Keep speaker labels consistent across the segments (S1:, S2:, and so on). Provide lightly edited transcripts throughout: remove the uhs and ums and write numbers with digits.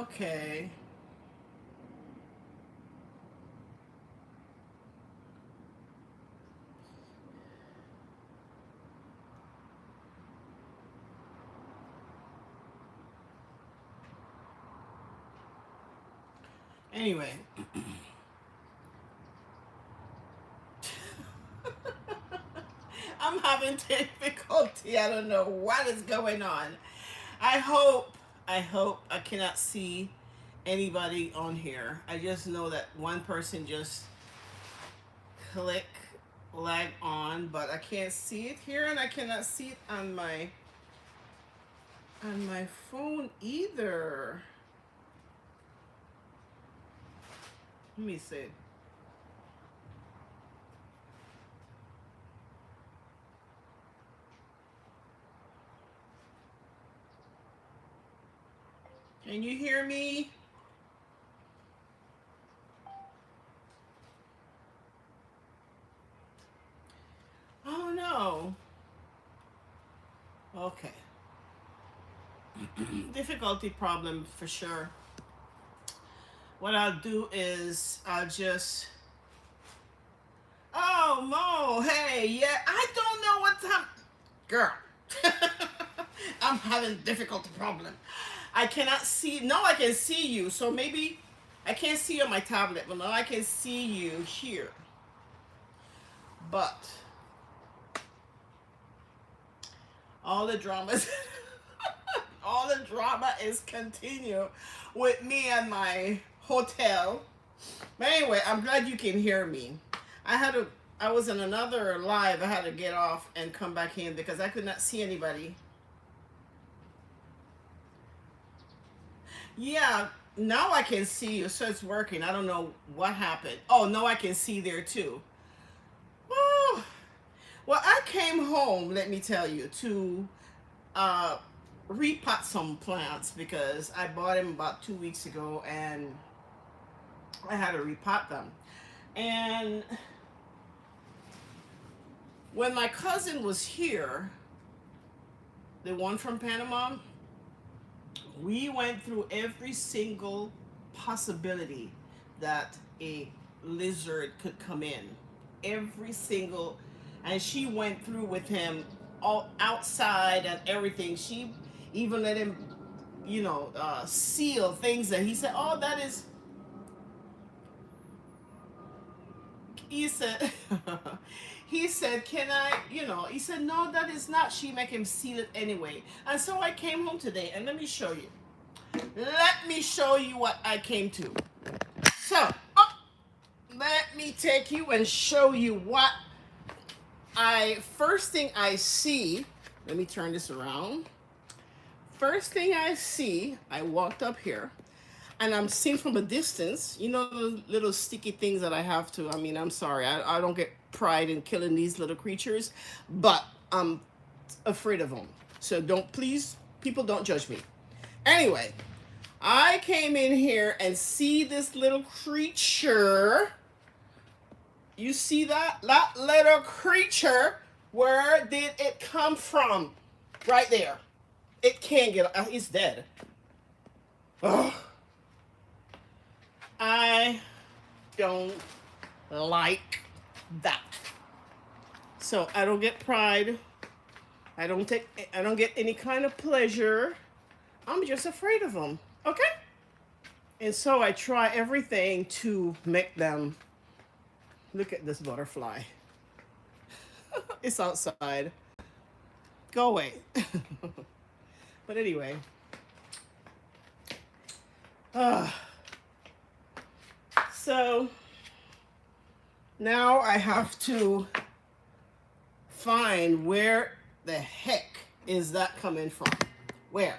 S1: Okay. Anyway. I'm having difficulty. I don't know what is going on. I hope, I cannot see anybody on here. I just know that one person just click lag on, but I can't see it here and I cannot see it on my phone either. Let me see. Can you hear me? Oh no. Okay. Difficulty problem for sure. What I'll do is I'll just. Oh Mo, hey, yeah. I don't know what time. Girl. I'm having difficulty problem. I cannot see. No, I can see you. So maybe I can't see you on my tablet, but now I can see you here. But all the dramas, all the drama is continue with me and my hotel. But anyway, I'm glad you can hear me. I was in another live. I had to get off and come back in because I could not see anybody. Yeah, now I can see you, so it's working. I don't know what happened. Oh, no, I can see there too. Oh, well, I came home, let me tell you, to uh, repot some plants because I bought them about 2 weeks ago and I had to repot them. And when my cousin was here, the one from Panama, we went through every single possibility that a lizard could come in. Every single, and she went through with him all outside and everything. She even let him, seal things that he said, oh, that is, he said, he said, can I, he said, no, that is not. She make him seal it anyway. And so I came home today and let me show you. Let me show you what I came to. So, let me take you and show you what first thing I see. Let me turn this around. First thing I see, I walked up here and I'm seeing from a distance, the little sticky things that I have to. I mean, I'm sorry, I don't get pride in killing these little creatures, but I'm afraid of them. So please, people don't judge me. Anyway, I came in here and see this little creature. You see that? That little creature, where did it come from? Right there. It can't get, it's dead. Ugh. I don't like that. So I don't get pride. I don't get any kind of pleasure. I'm just afraid of them. Okay? And so I try everything to make them. Look at this butterfly. It's outside. Go away. But anyway. So now I have to find where the heck is that coming from. Where?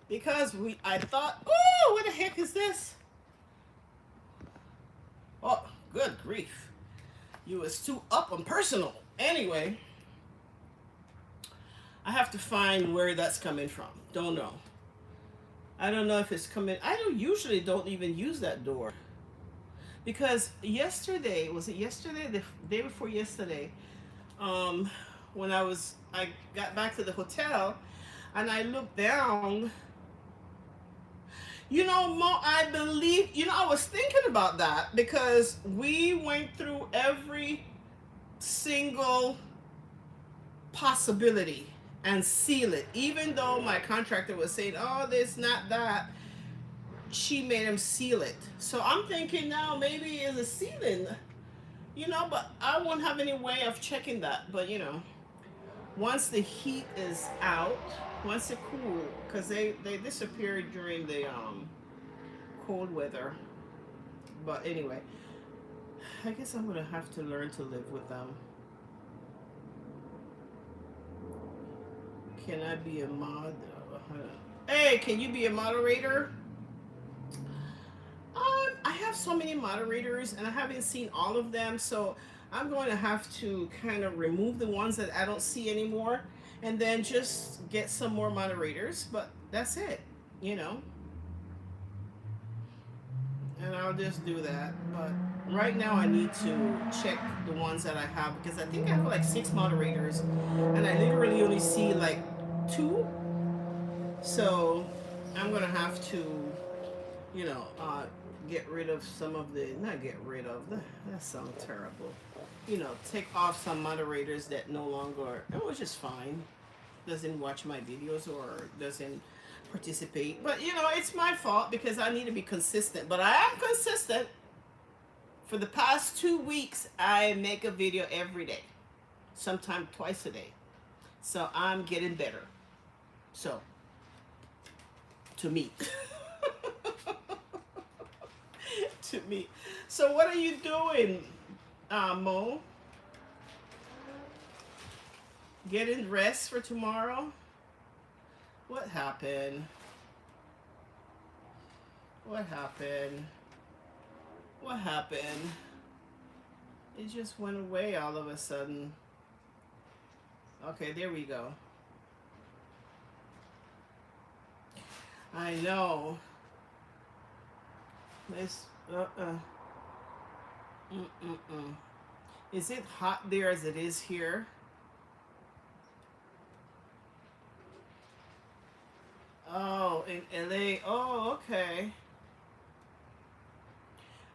S1: Because I thought, oh, what the heck is this? Oh, good grief. You was too up and personal. Anyway, I have to find where that's coming from. Don't know. I don't know if it's coming. I don't even use that door. Because yesterday, was it yesterday? The day before yesterday, when I got back to the hotel, and I look down, you know, Mo, I believe, you know, I was thinking about that because we went through every single possibility and seal it. Even though my contractor was saying, oh, this, not that, she made him seal it. So I'm thinking now maybe it's a sealing, you know, but I won't have any way of checking that. But, you know, once the heat is out, once it cool, because they disappeared during the cold weather. But anyway, I guess I'm gonna have to learn to live with them. Can I be a mod? Hey, can you be a moderator? I have so many moderators and I haven't seen all of them, so I'm going to have to kind of remove the ones that I don't see anymore and then just get some more moderators, but that's it, you know. And I'll just do that. But right now I need to check the ones that I have because I think I have like 6 moderators and I literally only see like 2. So I'm gonna have to, you know, get rid of some of the, not get rid of, that sounds terrible. You know, take off some moderators that no longer, which is fine, doesn't watch my videos or doesn't participate. But you know, it's my fault because I need to be consistent. But I am consistent. For the past 2 weeks, I make a video every day, sometimes twice a day. So I'm getting better. So, to me. To me. So what are you doing, Mo? Getting rest for tomorrow? What happened? What happened? What happened? It just went away all of a sudden. Okay, there we go. I know. This, Is it hot there as it is here? Oh, in LA. Oh, okay.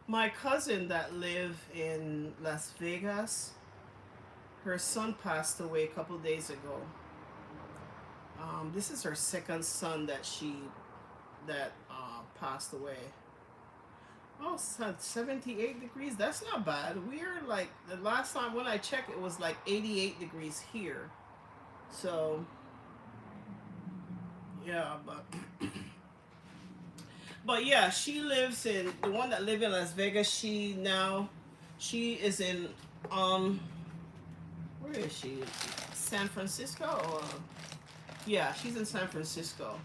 S1: My cousin that live in Las Vegas, her son passed away a couple days ago. This is her second son that passed away. Oh, 78 degrees. That's not bad. We're like, the last time when I checked, it was like 88 degrees here. So, yeah, but yeah, she lives in, the one that live in Las Vegas. She is in, where is she? San Francisco? Or, yeah, she's in San Francisco.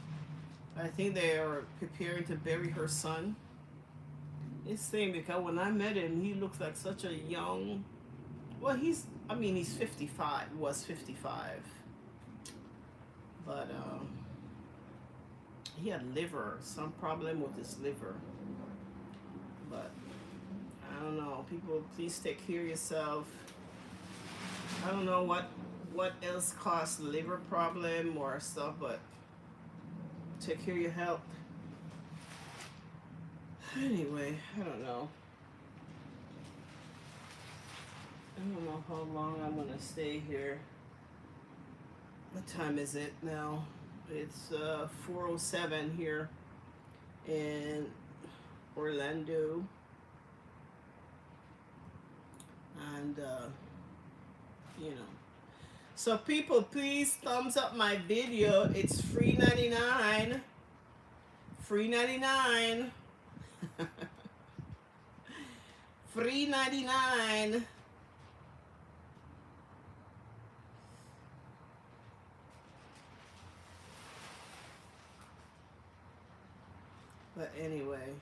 S1: I think they are preparing to bury her son. It's same because when I met him, he looks like such a young. Well, he's 55. Was 55, but he had some problem with his liver. But I don't know. People, please take care of yourself. I don't know what else caused liver problem or stuff, but take care of your health. Anyway, I don't know. I don't know how long I'm gonna stay here. What time is it now? It's 4:07 here in Orlando. And you know. So people, please thumbs up my video. It's free 99. Free 99. Free 99. But anyway,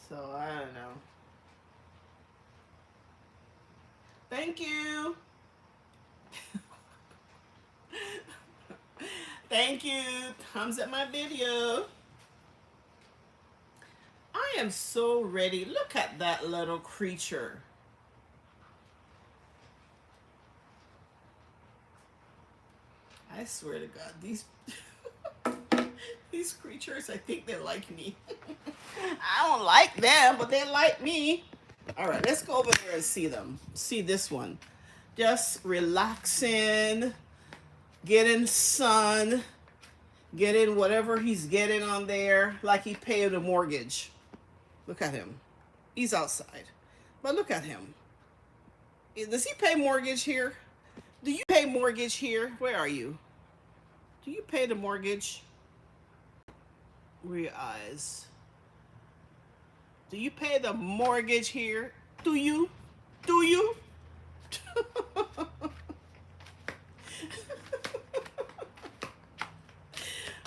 S1: so I don't know. Thank you. Thank you. Thumbs up my video. I am so ready. Look at that little creature. I swear to God, these these creatures, I think they like me. I don't like them, but they like me. All right, let's go over there and see them. See this one. Just relaxing, getting sun, getting whatever he's getting on there, like he paid a mortgage. Look at him. He's outside. But look at him. Does he pay mortgage here? Do you pay mortgage here? Where are you? Do you pay the mortgage? Where are your eyes? Do you pay the mortgage here? Do you? Do you?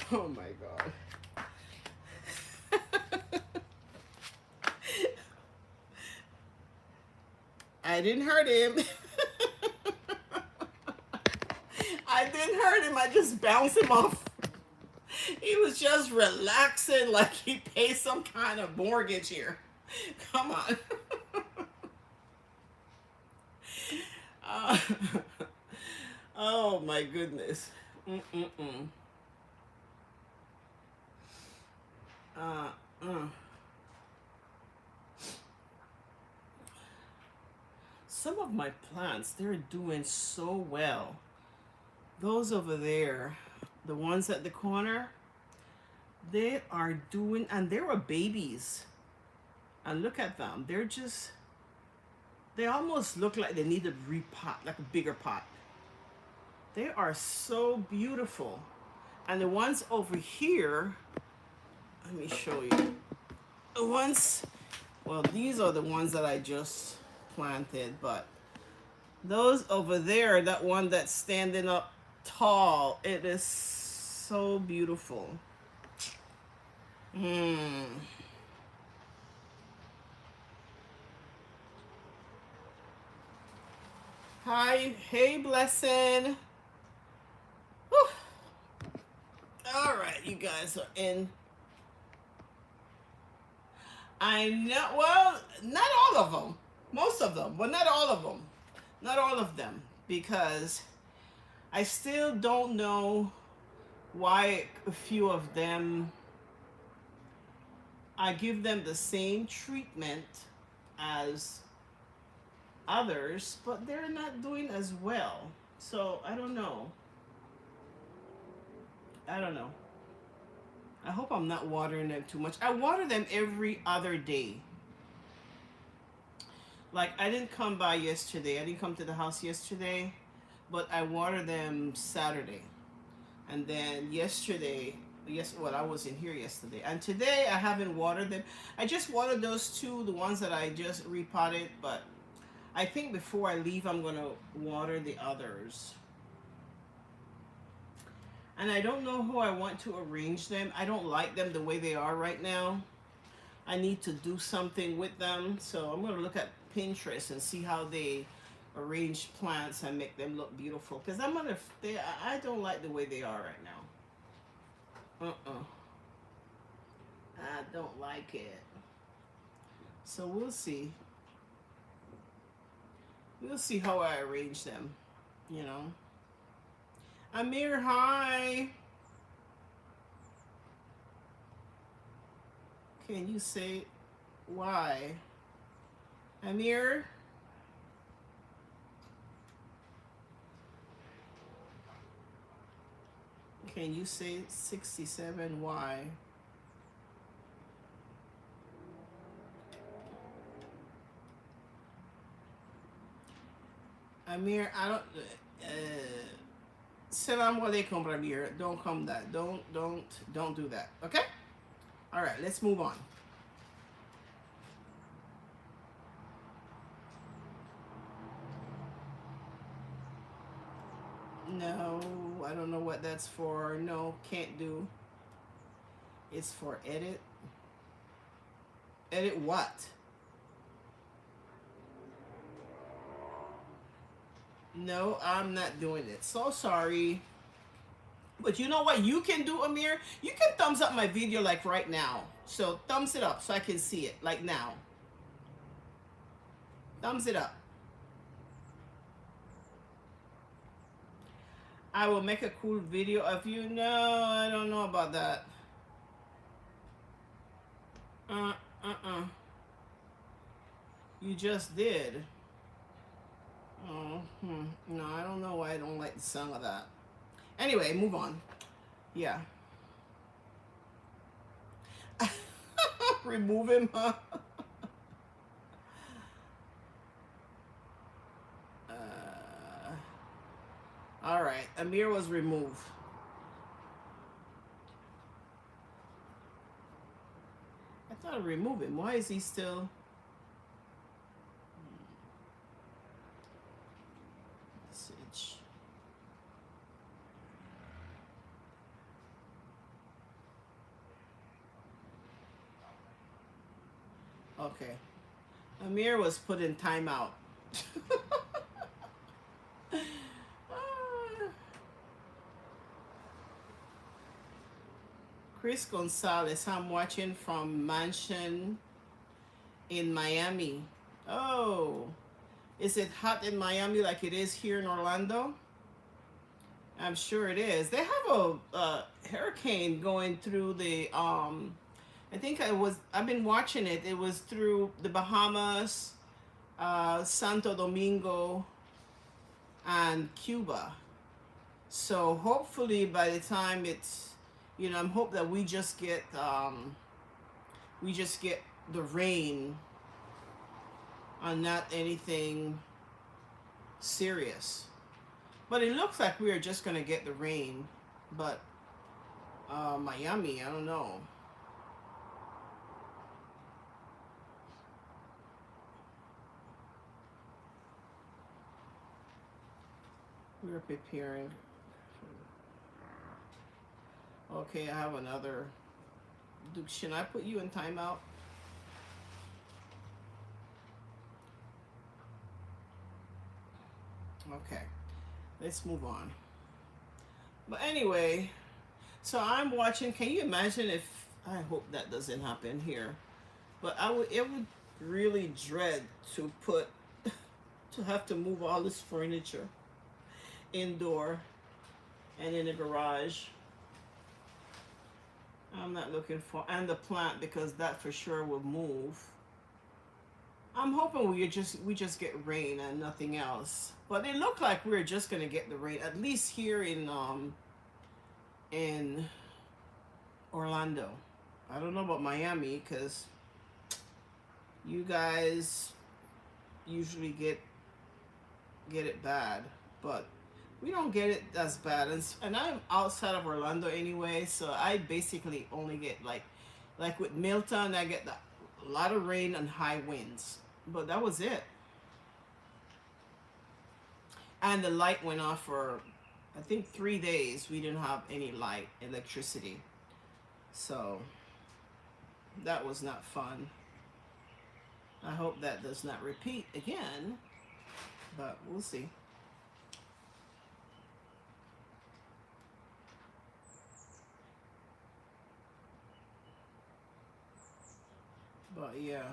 S1: Oh my God. I didn't hurt him. I didn't hurt him. I just bounced him off. He was just relaxing like he paid some kind of mortgage here. Come on. uh, oh my goodness. Mm-mm-mm. Uh, uh. Some of my plants, they're doing so well. Those over there, the ones at the corner, they are doing, and they were babies. And look at them. They're just, they almost look like they need a repot, like a bigger pot. They are so beautiful. And the ones over here, let me show you. The ones, well, these are the ones that I just planted, but those over there, that one that's standing up tall, it is so beautiful. Hi, hey, Blessing. Whew. All right, you guys are in. I know, well, not all of them. Most of them, but not all of them. Not all of them, because I still don't know why a few of them, I give them the same treatment as others, but they're not doing as well. So I don't know. I don't know. I hope I'm not watering them too much. I water them every other day. Like, I didn't come by yesterday. I didn't come to the house yesterday, but I water them Saturday. And then yesterday, well, I was in here yesterday. And today I haven't watered them. I just watered those two, the ones that I just repotted, but I think before I leave, I'm going to water the others. And I don't know how I want to arrange them. I don't like them the way they are right now. I need to do something with them. So I'm going to look at Pinterest and see how they arrange plants and make them look beautiful. Because I don't like the way they are right now. I don't like it. So we'll see. We'll see how I arrange them, you know. Amir, hi. Can you say why? Amir? Can you say 67 why? Amir, I don't Salam alaikum, Amir. Don't come that. Don't do that. Okay? All right, let's move on. No, I don't know what that's for. No, can't do. It's for edit. Edit what? No, I'm not doing it. So sorry. But you know what you can do, Amir? You can thumbs up my video like right now. So thumbs it up so I can see it like now. Thumbs it up. I will make a cool video of you. No, I don't know about that. Uh, uh. You just did. Oh, no, I don't know why I don't like the sound of that. Anyway, move on. Yeah. Remove him, huh? All right, Amir was removed. I thought I removed him. Why is he still? Message. Okay. Amir was put in timeout. Chris Gonzalez, I'm watching from mansion in Miami. Oh, is it hot in Miami like it is here in Orlando? I'm sure it is. They have a hurricane going through the I think I've been watching it. It was through the Bahamas, Santo Domingo, and Cuba. So hopefully by the time it's, I'm hope that we just get the rain and not anything serious. But it looks like we are just gonna get the rain. But Miami, I don't know. We're preparing. Okay, I have another. Should I put you in timeout? Okay, let's move on. But anyway, so I'm watching. Can you imagine if, I hope that doesn't happen here, but it would really dread to to have to move all this furniture indoor and in the garage. I'm not looking for, and the plant, because that for sure will move. I'm hoping we just get rain and nothing else. But it looked like we're just gonna get the rain, at least here in Orlando. I don't know about Miami, because you guys usually get it bad, but we don't get it as bad. And I'm outside of Orlando anyway, so I basically only get like with Milton, I get a lot of rain and high winds, but that was it. And the light went off for, I think, 3 days. We didn't have any light, electricity, so that was not fun. I hope that does not repeat again, but we'll see. But yeah.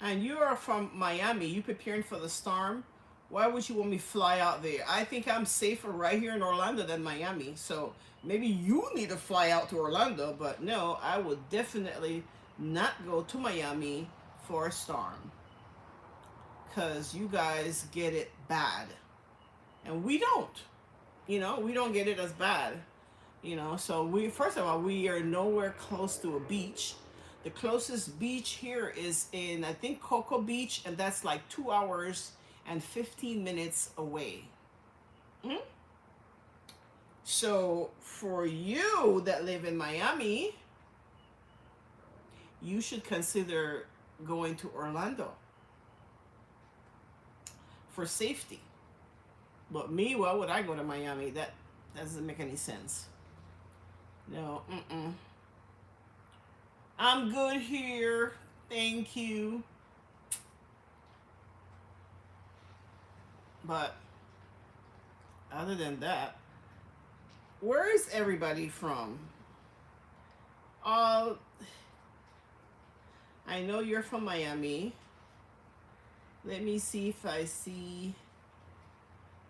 S1: And you are from Miami. You preparing for the storm? Why would you want me to fly out there? I think I'm safer right here in Orlando than Miami. So maybe you need to fly out to Orlando. But no, I would definitely not go to Miami for a storm. Because you guys get it bad. And we don't. We don't get it as bad. So first of all, we are nowhere close to a beach. The closest beach here is in, I think, Cocoa Beach, and that's like 2 hours and 15 minutes away. So for you that live in Miami, you should consider going to Orlando for safety. But me, why would I go to Miami? That doesn't make any sense. No, I'm good here. Thank you. But other than that, where is everybody from? I know you're from Miami. Let me see if I see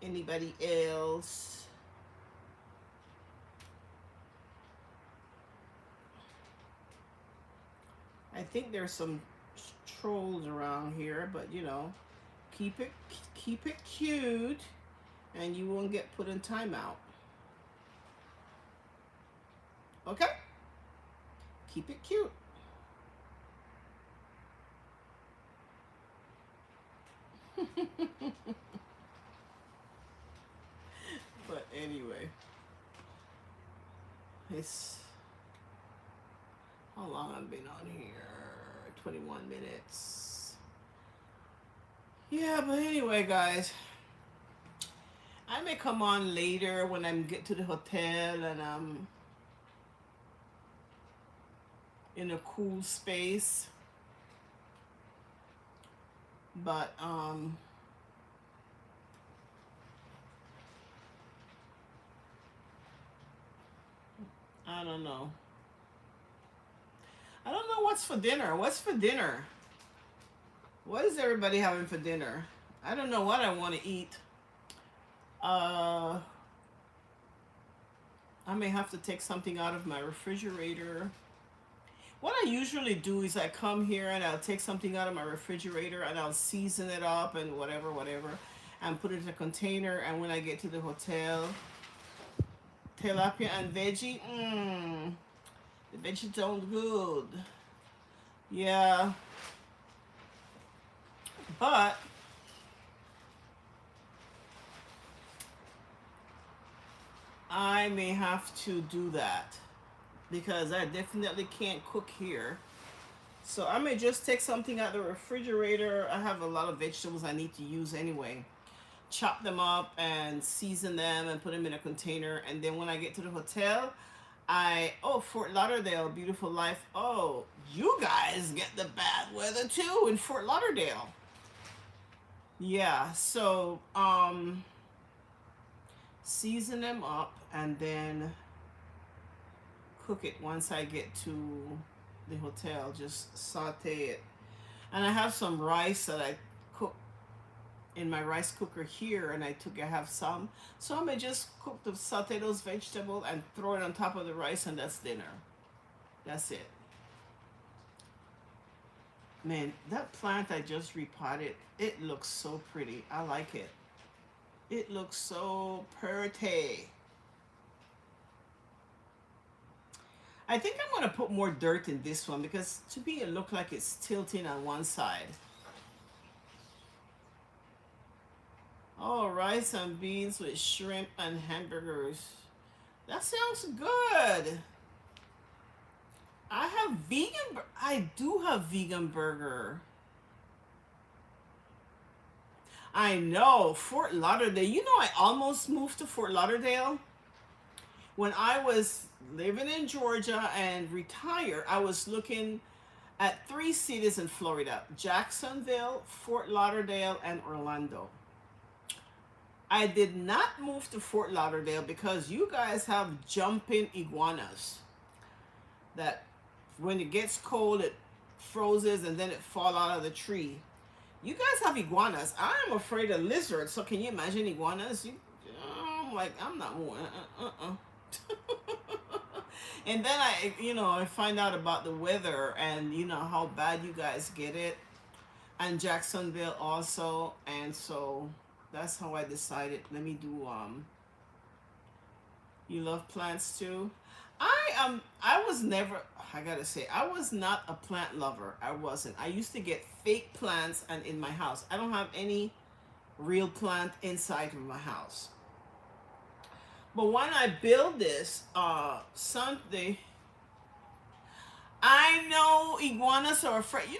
S1: anybody else. I think there's some trolls around here, but you know, keep it keep it cute, and you won't get put in timeout. Okay? Keep it cute. But anyway, it's how long I've been on here? 21 minutes. Yeah, but anyway, guys, I may come on later when I get to the hotel and I'm in a cool space. But I don't know. I don't know what's for dinner. What's for dinner? What is everybody having for dinner? I don't know what I want to eat. Uh, I may have to take something out of my refrigerator. What I usually do is I come here and I'll take something out of my refrigerator and I'll season it up and whatever, and put it in a container. And when I get to the hotel, tilapia and veggie, the veggie don't good. Yeah, but I may have to do that because I definitely can't cook here. So I may just take something out of the refrigerator. I have a lot of vegetables I need to use anyway. Chop them up and season them and put them in a container. And then when I get to the hotel, Fort Lauderdale, beautiful life. Oh, you guys get the bad weather too in Fort Lauderdale. Yeah, so season them up and then cook it once I get to the hotel. Just saute it. And I have some rice that I cook in my rice cooker here, and I have some. So I may just saute those vegetables and throw it on top of the rice, and that's dinner. That's it. Man, that plant I just repotted, it looks so pretty. I like it. It looks so pretty. I think I'm going to put more dirt in this one because to me it looks like it's tilting on one side. Oh, rice and beans with shrimp and hamburgers. That sounds good. I do have vegan burger. I know, Fort Lauderdale. You know, I almost moved to Fort Lauderdale. When I was living in Georgia and retired, I was looking at 3 cities in Florida: Jacksonville, Fort Lauderdale, and Orlando. I did not move to Fort Lauderdale because you guys have jumping iguanas that when it gets cold, it freezes and then it fall out of the tree. You guys have iguanas. I am afraid of lizards. So can you imagine iguanas? I'm like, I'm not more. And then I find out about the weather and how bad you guys get it, and Jacksonville also, and so that's how I decided. Let me do. You love plants too. I was never. I gotta say, I was not a plant lover. I wasn't. I used to get fake plants and in my house. I don't have any real plant inside of my house. But when I build this, Sunday, I know iguanas are afraid.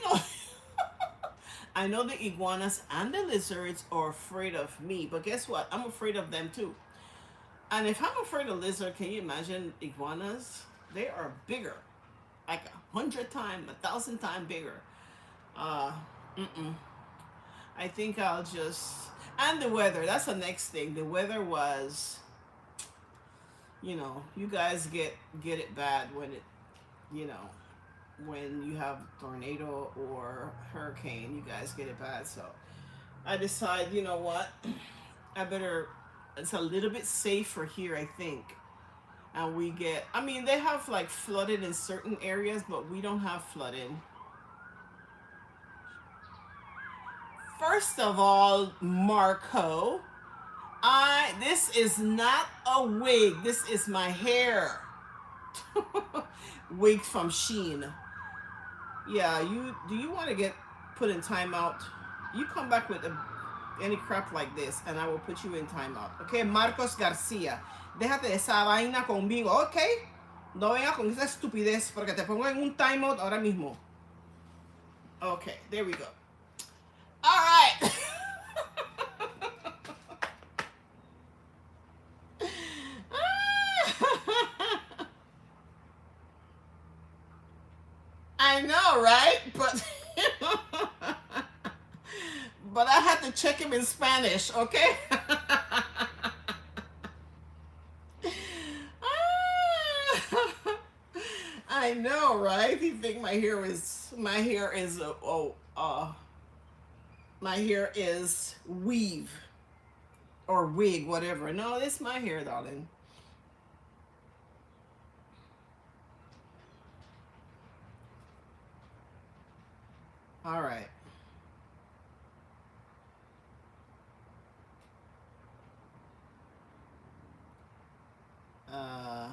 S1: I know the iguanas and the lizards are afraid of me. But guess what? I'm afraid of them too. And if I'm afraid of lizard, can you imagine iguanas? They are bigger, like 100 times, 1,000 times bigger. Uh, mm-mm. I think I'll just. And the weather. That's the next thing. The weather was. You guys get it bad when you know, when you have tornado or hurricane. You guys get it bad. So I decide, you know what? I better, it's a little bit safer here, I think. And we get, I mean, they have like flooded in certain areas, but we don't have flooding. First of all, Marco, this is not a wig. This is my hair. Wig from Sheen. Yeah, do you want to get put in timeout? You come back with any crap like this and I will put you in timeout. Okay, Marcos García. Déjate de esa vaina conmigo, ok? No venga con esa estupidez porque te pongo en un timeout ahora mismo. Okay, there we go. All right. I know, right? But but I had to check him in Spanish, okay? I know, right? You think my hair is weave or wig, whatever. No, it's my hair, darling. All right. Uh,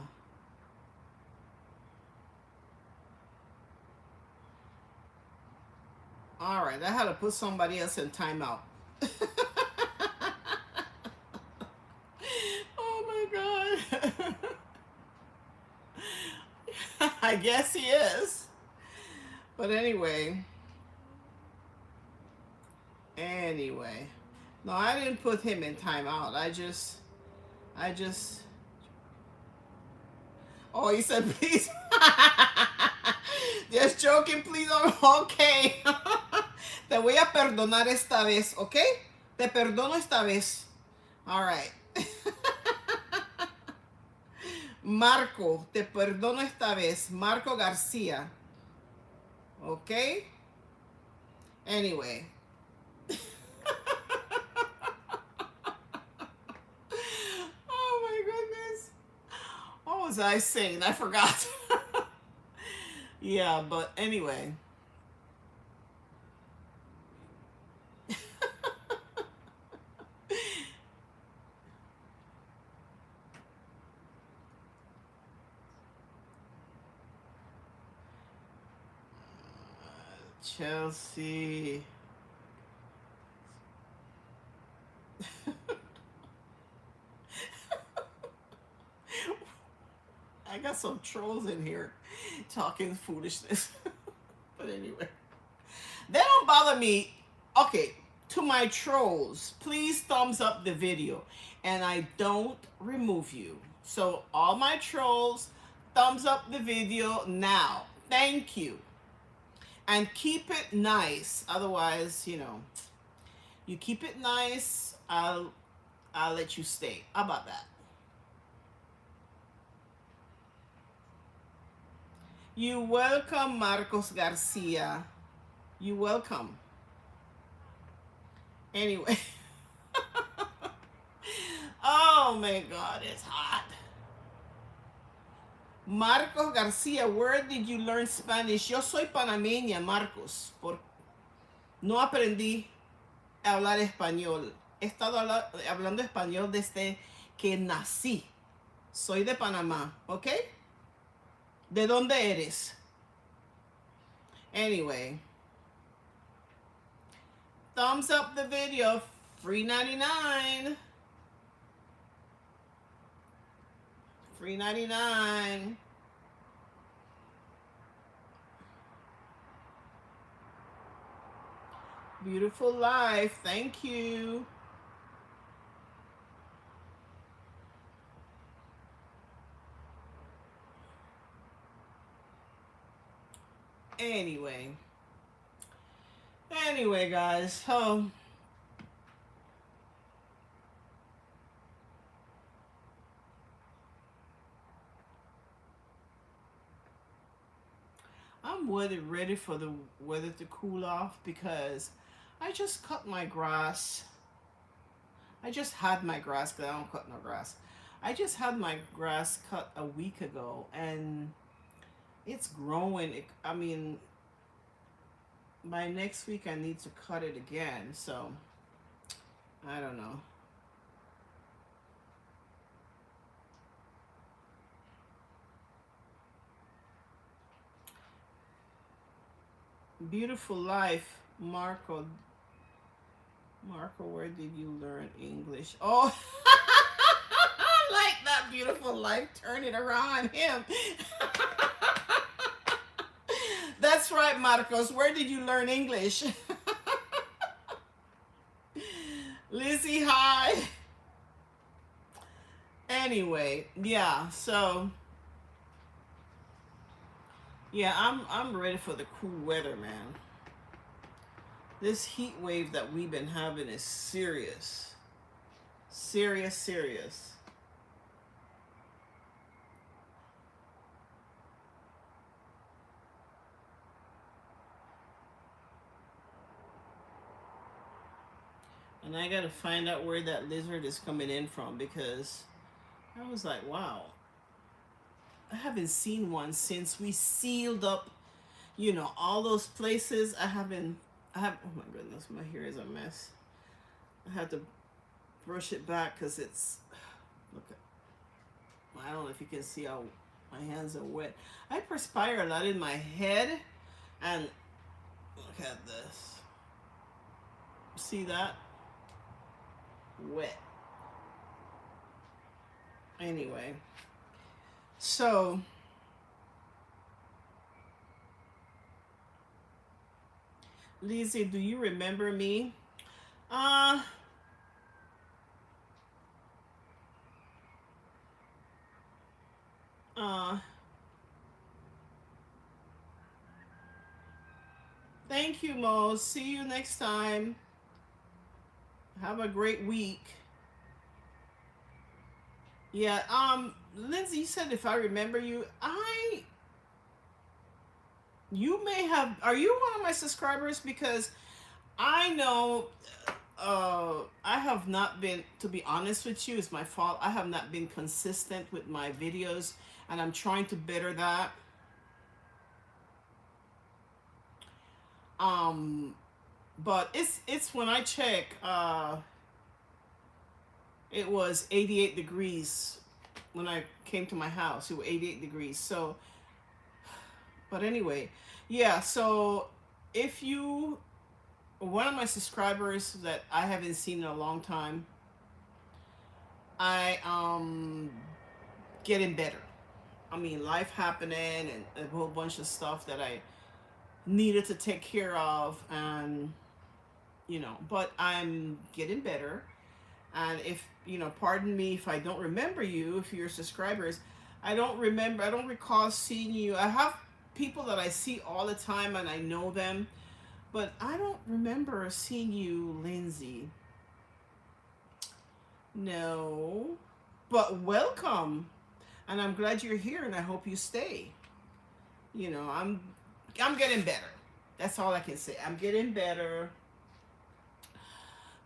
S1: all right. I had to put somebody else in timeout. Oh my God. I guess he is. But anyway. No, I didn't put him in timeout. I just, oh, he said, please. Just joking, please. Okay. Te voy a perdonar esta vez, ¿ok? Te perdono esta vez. All right. Marco, te perdono esta vez. Marco García. ¿Ok? Anyway. Oh my goodness. What was I saying? I forgot. Yeah, but anyway. Chelsea. I got some trolls in here talking foolishness. But anyway, they don't bother me. Okay, to my trolls, please thumbs up the video. And I don't remove you. So all my trolls, thumbs up the video now. Thank you. And keep it nice. Otherwise, you keep it nice, I'll let you stay. How about that? You welcome, Marcos Garcia. You welcome. Anyway. Oh my God, it's hot. Marcos Garcia, where did you learn Spanish? Yo soy panameña, Marcos. No aprendí a hablar español. He estado hablando español desde que nací. Soy de Panamá, ¿ok? ¿De dónde eres? Anyway. Thumbs up the video. Free 99. Free 99. Beautiful life. Thank you. Anyway, guys, so I'm ready for the weather to cool off because I just cut my grass. I just had my grass because I don't cut no grass. I just had my grass cut a week ago and it's growing. I mean, by next week I need to cut it again. So I don't know. Beautiful life, Marco. Marco, where did you learn English? Oh, I like that beautiful life. Turn it around on him. That's right, Marcos. Where did you learn English? Lizzie, hi. Anyway, yeah. So, yeah, I'm ready for the cool weather, man. This heat wave that we've been having is serious. Serious, serious. And I gotta find out where that lizard is coming in from because I was like, wow, I haven't seen one since we sealed up, all those places. Oh my goodness, my hair is a mess. I have to brush it back because look at, I don't know if you can see how my hands are wet. I perspire a lot in my head and look at this. See that? Wet. Anyway, so Lizzie, do you remember me? Uh uh Thank you, Mo. See you next time. Have a great week. Yeah, Lindsay, you said if I remember you, you may have, are you one of my subscribers? Because I know, I have not been, to be honest with you, it's my fault. I have not been consistent with my videos, and I'm trying to better that. But it's when I check, it was 88 degrees when I came to my house. It was 88 degrees. So, but anyway, yeah. So if you, one of my subscribers that I haven't seen in a long time, I getting better. I mean, life happening and a whole bunch of stuff that I needed to take care of, and but I'm getting better. And if pardon me if I don't remember you, if you're subscribers, I don't recall seeing you. I have people that I see all the time and I know them, but I don't remember seeing you, Lindsay. No, but welcome, and I'm glad you're here, and I hope you stay. I'm getting better. That's all I can say. I'm getting better,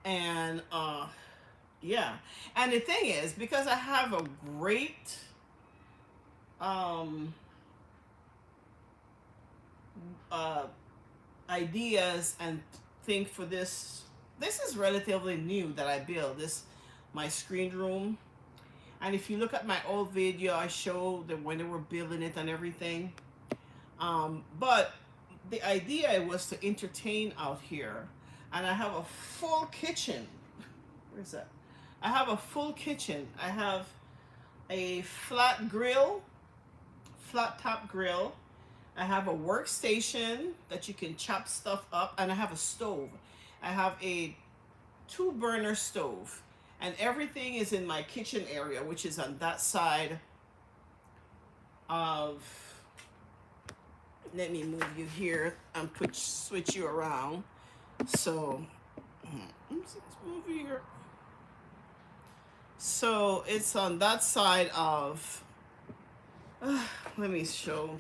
S1: and yeah. And the thing is, because I have a great um uh ideas and think for this is relatively new that I built this, my screen room. And if you look at my old video, I showed that when they were building it and everything. But the idea was to entertain out here, and I have a full kitchen. Where's that? I have a full kitchen. I have a flat top grill. I have a workstation that you can chop stuff up, and I have a stove. I have a 2-burner stove, and everything is in my kitchen area, which is on that side of, let me move you here and switch you around. So let's move you here. So it's on that side of, let me show.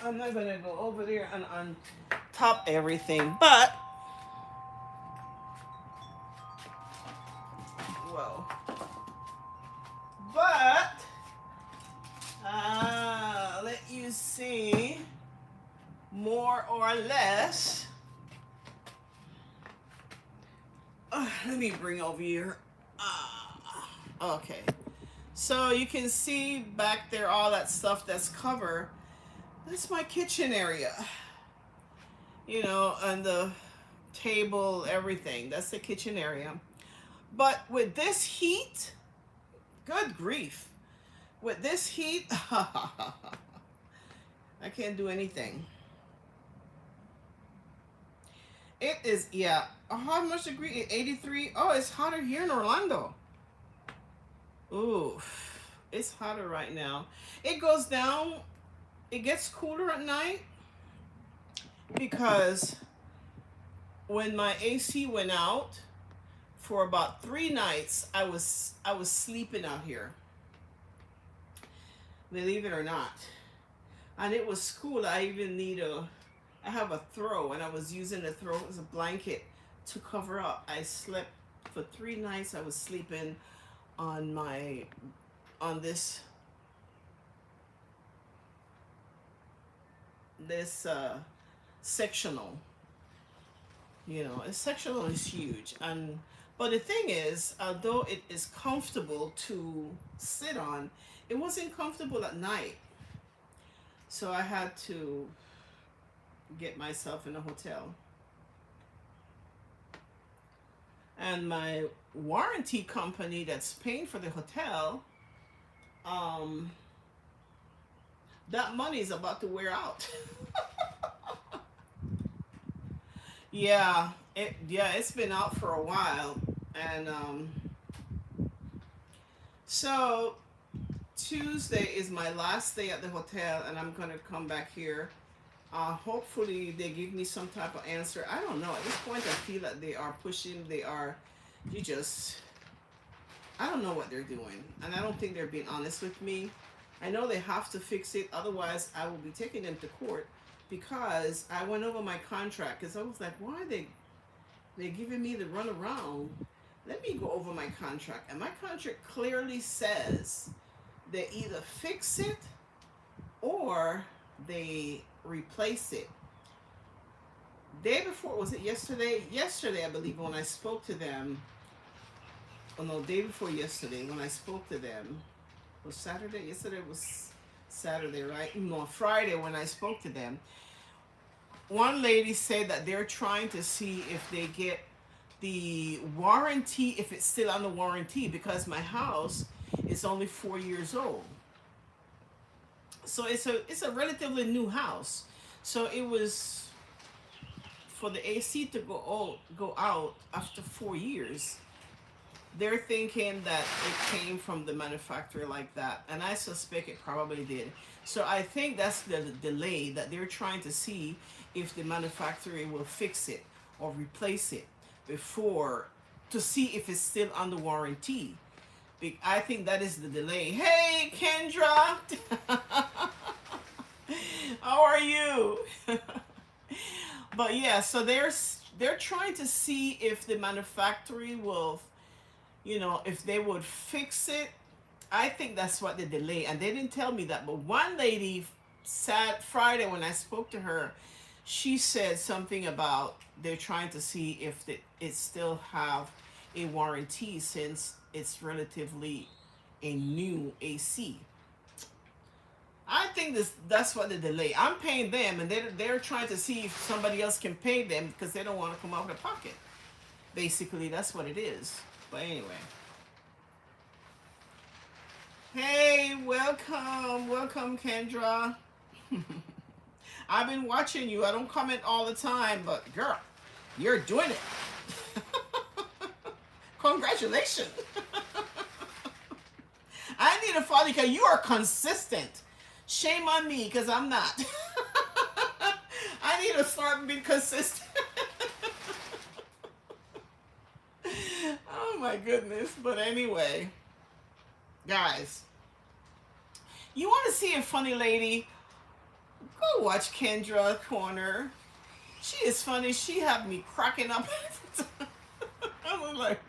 S1: I'm not gonna go over there and on top everything, but well. But let you see more or less. Let me bring over here. Okay. So you can see back there all that stuff that's covered. That's my kitchen area. You know, and the table, everything. That's the kitchen area. But with this heat, good grief. With this heat, I can't do anything. It is, yeah. How much degree? 83? Oh, it's hotter here in Orlando. Ooh, it's hotter right now. It goes down, it gets cooler at night because when my AC went out for about 3 nights, I was sleeping out here. Believe it or not. And it was cool. I have a throw, and I was using the throw as a blanket to cover up. I slept for 3 nights. I was sleeping on this sectional. You know, a sectional is huge, but the thing is, although it is comfortable to sit on, it wasn't comfortable at night. So I had to get myself in a hotel. And my warranty company that's paying for the hotel, that money is about to wear out. Yeah, it's been out for a while. And so Tuesday is my last day at the hotel, and I'm gonna come back here. Hopefully they give me some type of answer. I don't know. At this point, I feel that they are pushing. I don't know what they're doing. And I don't think they're being honest with me. I know they have to fix it. Otherwise, I will be taking them to court because I went over my contract. Because I was like, why are they giving me the runaround? Let me go over my contract. And my contract clearly says they either fix it or they replace it. Day before, was it yesterday? Yesterday, I believe, when I spoke to them. Oh no, day before yesterday, when I spoke to them. Was Saturday? Yesterday was Saturday, right? No, Friday when I spoke to them. One lady said that they're trying to see if they get the warranty, if it's still on the warranty, because my house is only 4 years old. So it's a relatively new house. So it was for the AC to go out after 4 years. They're thinking that it came from the manufacturer like that, and I suspect it probably did. So I think that's the delay, that they're trying to see if the manufacturer will fix it or replace it before, to see if it's still under warranty. I think that is the delay. Hey, Kendra! How are you? But yeah, so they're trying to see if the manufacturer will, you know, if they would fix it. I think that's what the delay, and they didn't tell me that. But one lady Friday when I spoke to her, she said something about they're trying to see if it still have a warranty since it's relatively a new AC. I think that's what the delay. I'm paying them, and they're trying to see if somebody else can pay them because they don't want to come out of their pocket. Basically, that's what it is. But anyway. Hey, welcome, Kendra. I've been watching you. I don't comment all the time, but girl, you're doing it. Congratulations. I need to follow you because you are consistent. Shame on me because I'm not. I need to start being consistent. Oh my goodness. But anyway, guys, you want to see a funny lady? Go watch Kendra Corner. She is funny. She had me cracking up. I was like,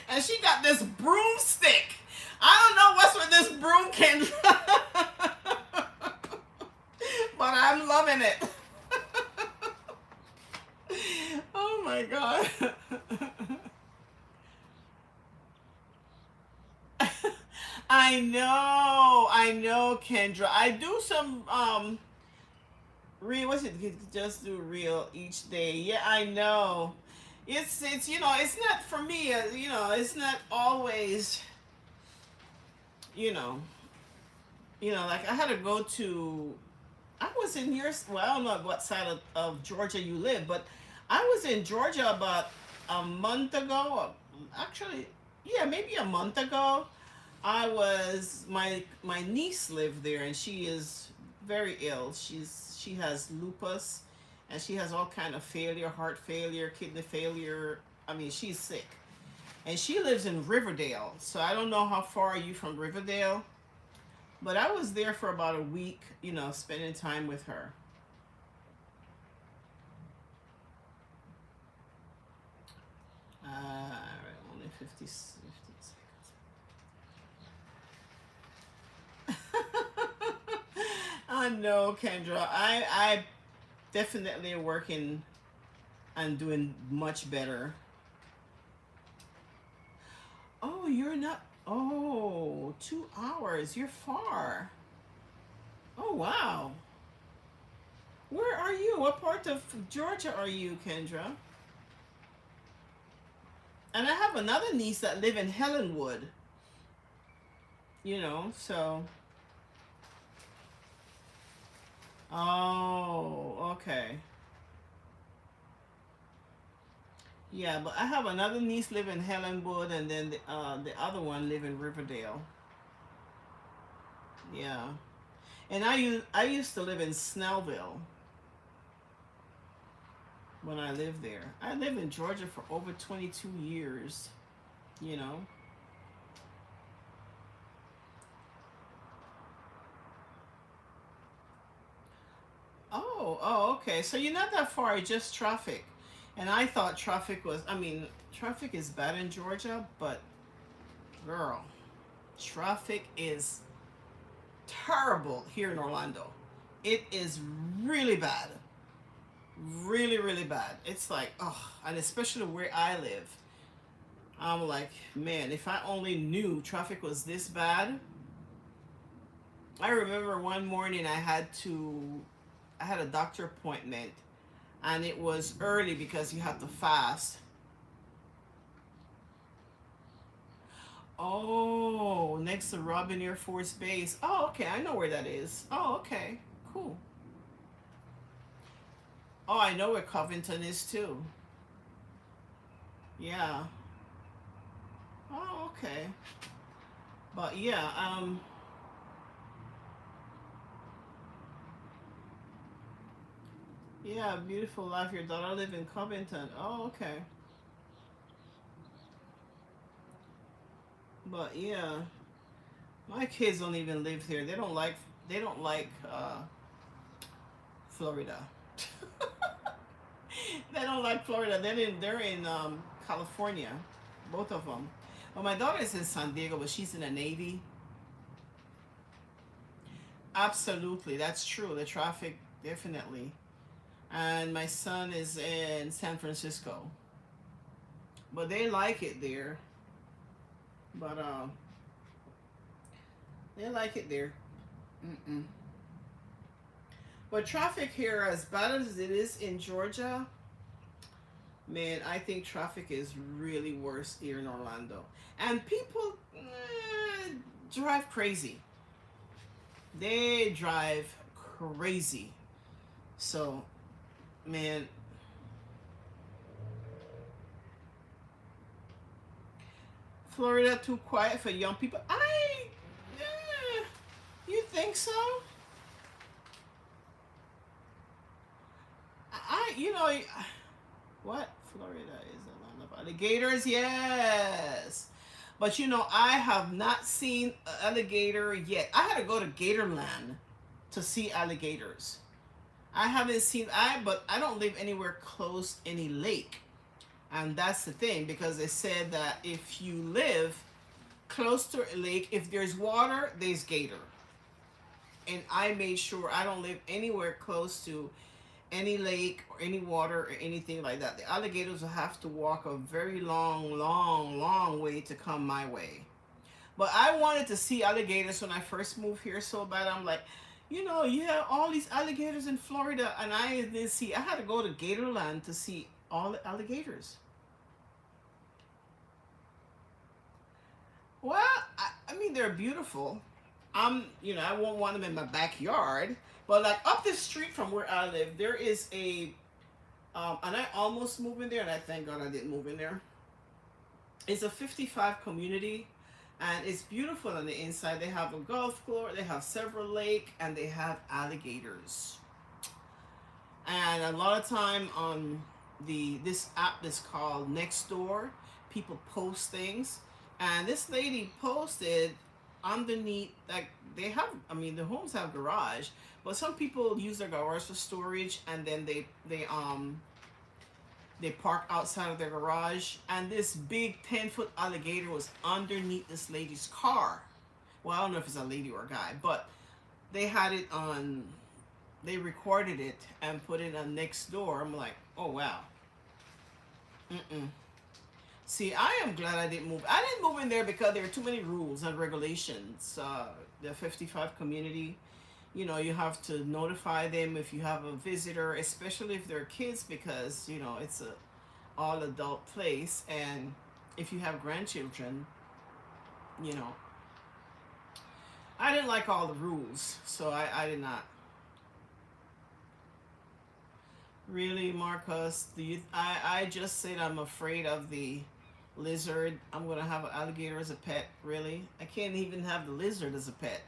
S1: And she got this broomstick. I don't know what's with this broom, Kendra. But I'm loving it. Oh my God. I know, Kendra. I do some real, what's it? Just do real each day. Yeah, I know. It's it's not for me. It's not always. You know, like I had to go to. I was in your. Well, I don't know what side of Georgia you live, but I was in Georgia about a month ago. Actually, yeah, maybe a month ago. My niece lived there, and she is very ill. She has lupus, and she has all kind of failure, heart failure, kidney failure. I mean, she's sick, and she lives in Riverdale. So I don't know how far are you from Riverdale, but I was there for about a week, spending time with her. Only 50 seconds. I know, Kendra. I definitely working and doing much better. Oh, you're not. Oh, 2 hours. You're far. Oh, wow. Where are you? What part of Georgia are you, Kendra? And I have another niece that live in Helenwood. So. Oh, okay. Yeah, but I have another niece live in Helenwood, and then the other one live in Riverdale. Yeah, and I used to live in Snellville when I lived there. I lived in Georgia for over 22 years. You know. Oh, okay. So you're not that far. It's just traffic, and I thought traffic was. I mean, traffic is bad in Georgia, but girl, traffic is terrible here in Orlando. It is really bad. Really, really bad. It's like, oh, and especially where I live. I'm like, man, if I only knew traffic was this bad. I remember one morning I had a doctor appointment, and it was early because you have to fast. Oh, next to Robin Air Force Base. Oh, okay, I know where that is. Oh, okay, cool. Oh, I know where Covington is too. Yeah. Oh, okay. But yeah, yeah, beautiful life. Your daughter live in Covington. Oh, okay. But yeah, my kids don't even live here. They don't like Florida. They don't like Florida. They're in California, both of them. Well, my daughter is in San Diego, but she's in the Navy. Absolutely, that's true. The traffic, definitely. And my son is in San Francisco, but they like it there. But they like it there. Mm-mm. But traffic here, as bad as it is in Georgia, man, I think traffic is really worse here in Orlando. And people drive crazy. They drive crazy. So, man, Florida too quiet for young people. You think so? What? Florida is a land of alligators, yes. But I have not seen an alligator yet. I had to go to Gatorland to see alligators. I haven't seen but I don't live anywhere close any lake. And that's the thing, because they said that if you live close to a lake, if there's water, there's gator. And I made sure I don't live anywhere close to any lake or any water or anything like that. The alligators will have to walk a very long, long, long way to come my way. But I wanted to see alligators when I first moved here so bad. I'm like, you have all these alligators in Florida, and I didn't see. I had to go to Gatorland to see all the alligators. Well, I mean, they're beautiful. I won't want them in my backyard, but like up the street from where I live, there is and I almost moved in there, and I thank God I didn't move in there. It's a 55 community, and it's beautiful on the inside. They have a golf course, they have several lake, and they have alligators. And a lot of time on this app that's called Nextdoor, people post things, and this lady posted underneath, like, they have, I mean, the homes have garage, but some people use their garage for storage, and then they park outside of their garage, and this big 10-foot alligator was underneath this lady's car. Well, I don't know if it's a lady or a guy, but they had it on, they recorded it and put it on Nextdoor. I'm like, oh wow. See, I am glad I didn't move. I didn't move in there because there are too many rules and regulations. The 55 community, you have to notify them if you have a visitor, especially if they're kids, because, it's a all adult place. And if you have grandchildren, you know, I didn't like all the rules, so I did not. Really, Marcus? I just said I'm afraid of the lizard. I'm gonna have an alligator as a pet. Really? I can't even have the lizard as a pet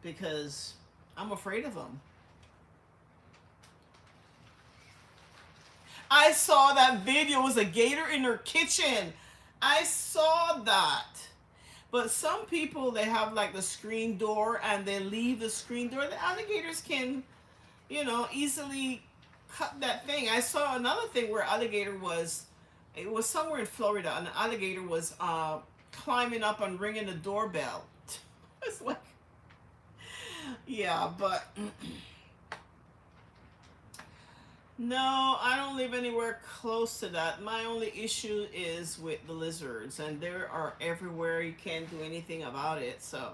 S1: because I'm afraid of them. I saw that video. It was a gator in her kitchen. I saw that. But some people, they have like the screen door and they leave the screen door. The alligators can, easily cut that thing. I saw another thing where alligator was, it was somewhere in Florida, and the alligator was climbing up and ringing the doorbell. It's like, yeah, but no, I don't live anywhere close to that. My only issue is with the lizards, and they are everywhere. You can't do anything about it. So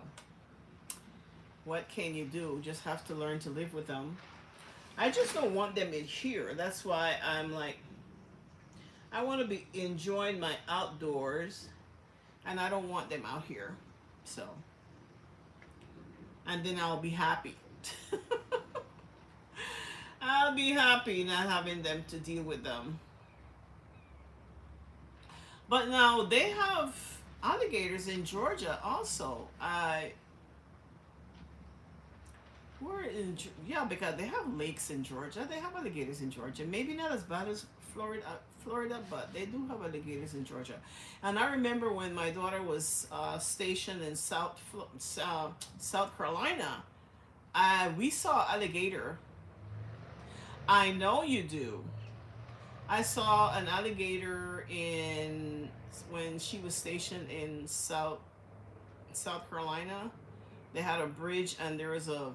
S1: what can you do? Just have to learn to live with them. I just don't want them in here. That's why I'm like, I want to be enjoying my outdoors, and I don't want them out here. So, and then I'll be happy. I'll be happy not having them to deal with them. But now they have alligators in Georgia also. We're in, yeah, because they have lakes in Georgia. They have alligators in Georgia. Maybe not as bad as Florida, but they do have alligators in Georgia. And I remember when my daughter was stationed in South Carolina, we saw alligator. I know you do. I saw an alligator when she was stationed in South Carolina. They had a bridge, and there was a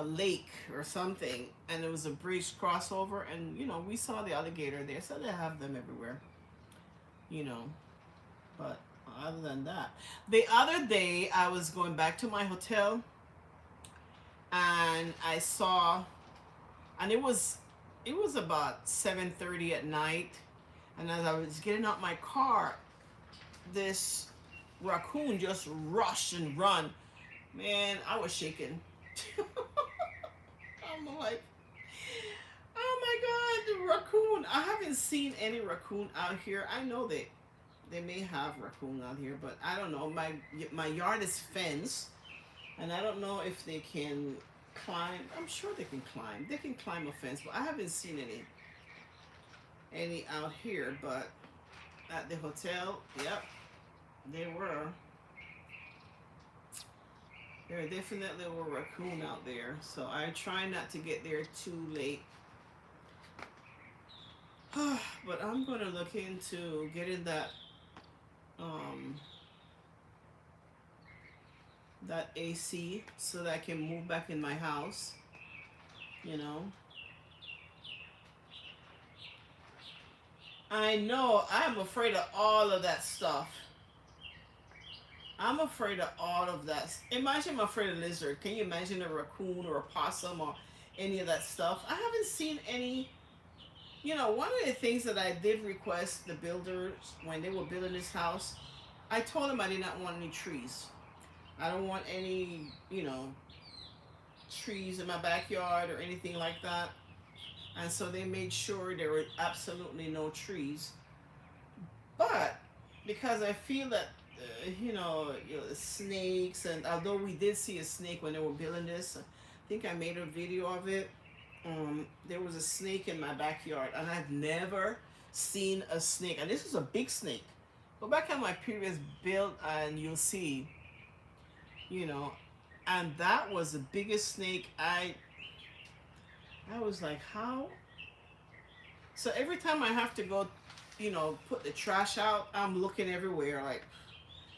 S1: lake or something, and it was a bridge crossover, and we saw the alligator there. So they have them everywhere, but other than that, the other day I was going back to my hotel, and I saw, and it was about 7:30 at night, and as I was getting out my car, this raccoon just rushed and run. Man, I was shaking. I'm like, oh my God, the raccoon. I haven't seen any raccoon out here. I know they may have raccoon out here, but I don't know. My yard is fenced, and I don't know if they can climb. I'm sure they can climb. They can climb a fence, but I haven't seen any out here. But at the hotel, yep, they were. There definitely were raccoon out there, so I try not to get there too late. But I'm gonna look into getting um that AC so that I can move back in my house, you know. I know I'm afraid of all of that stuff. I'm afraid of all of that. Imagine I'm afraid of lizard. Can you imagine a raccoon or a possum or any of that stuff? I haven't seen any. You know, one of the things that I did request the builders when they were building this house, I told them I did not want any trees. I don't want any, trees in my backyard or anything like that. And so they made sure there were absolutely no trees. But because I feel that, snakes, and although we did see a snake when they were building this, I think I made a video of it. There was a snake in my backyard, and I've never seen a snake. And this was a big snake. Go back on my previous build, and you'll see, you know, and that was the biggest snake. I was like, how? So every time I have to go, put the trash out, I'm looking everywhere. Like,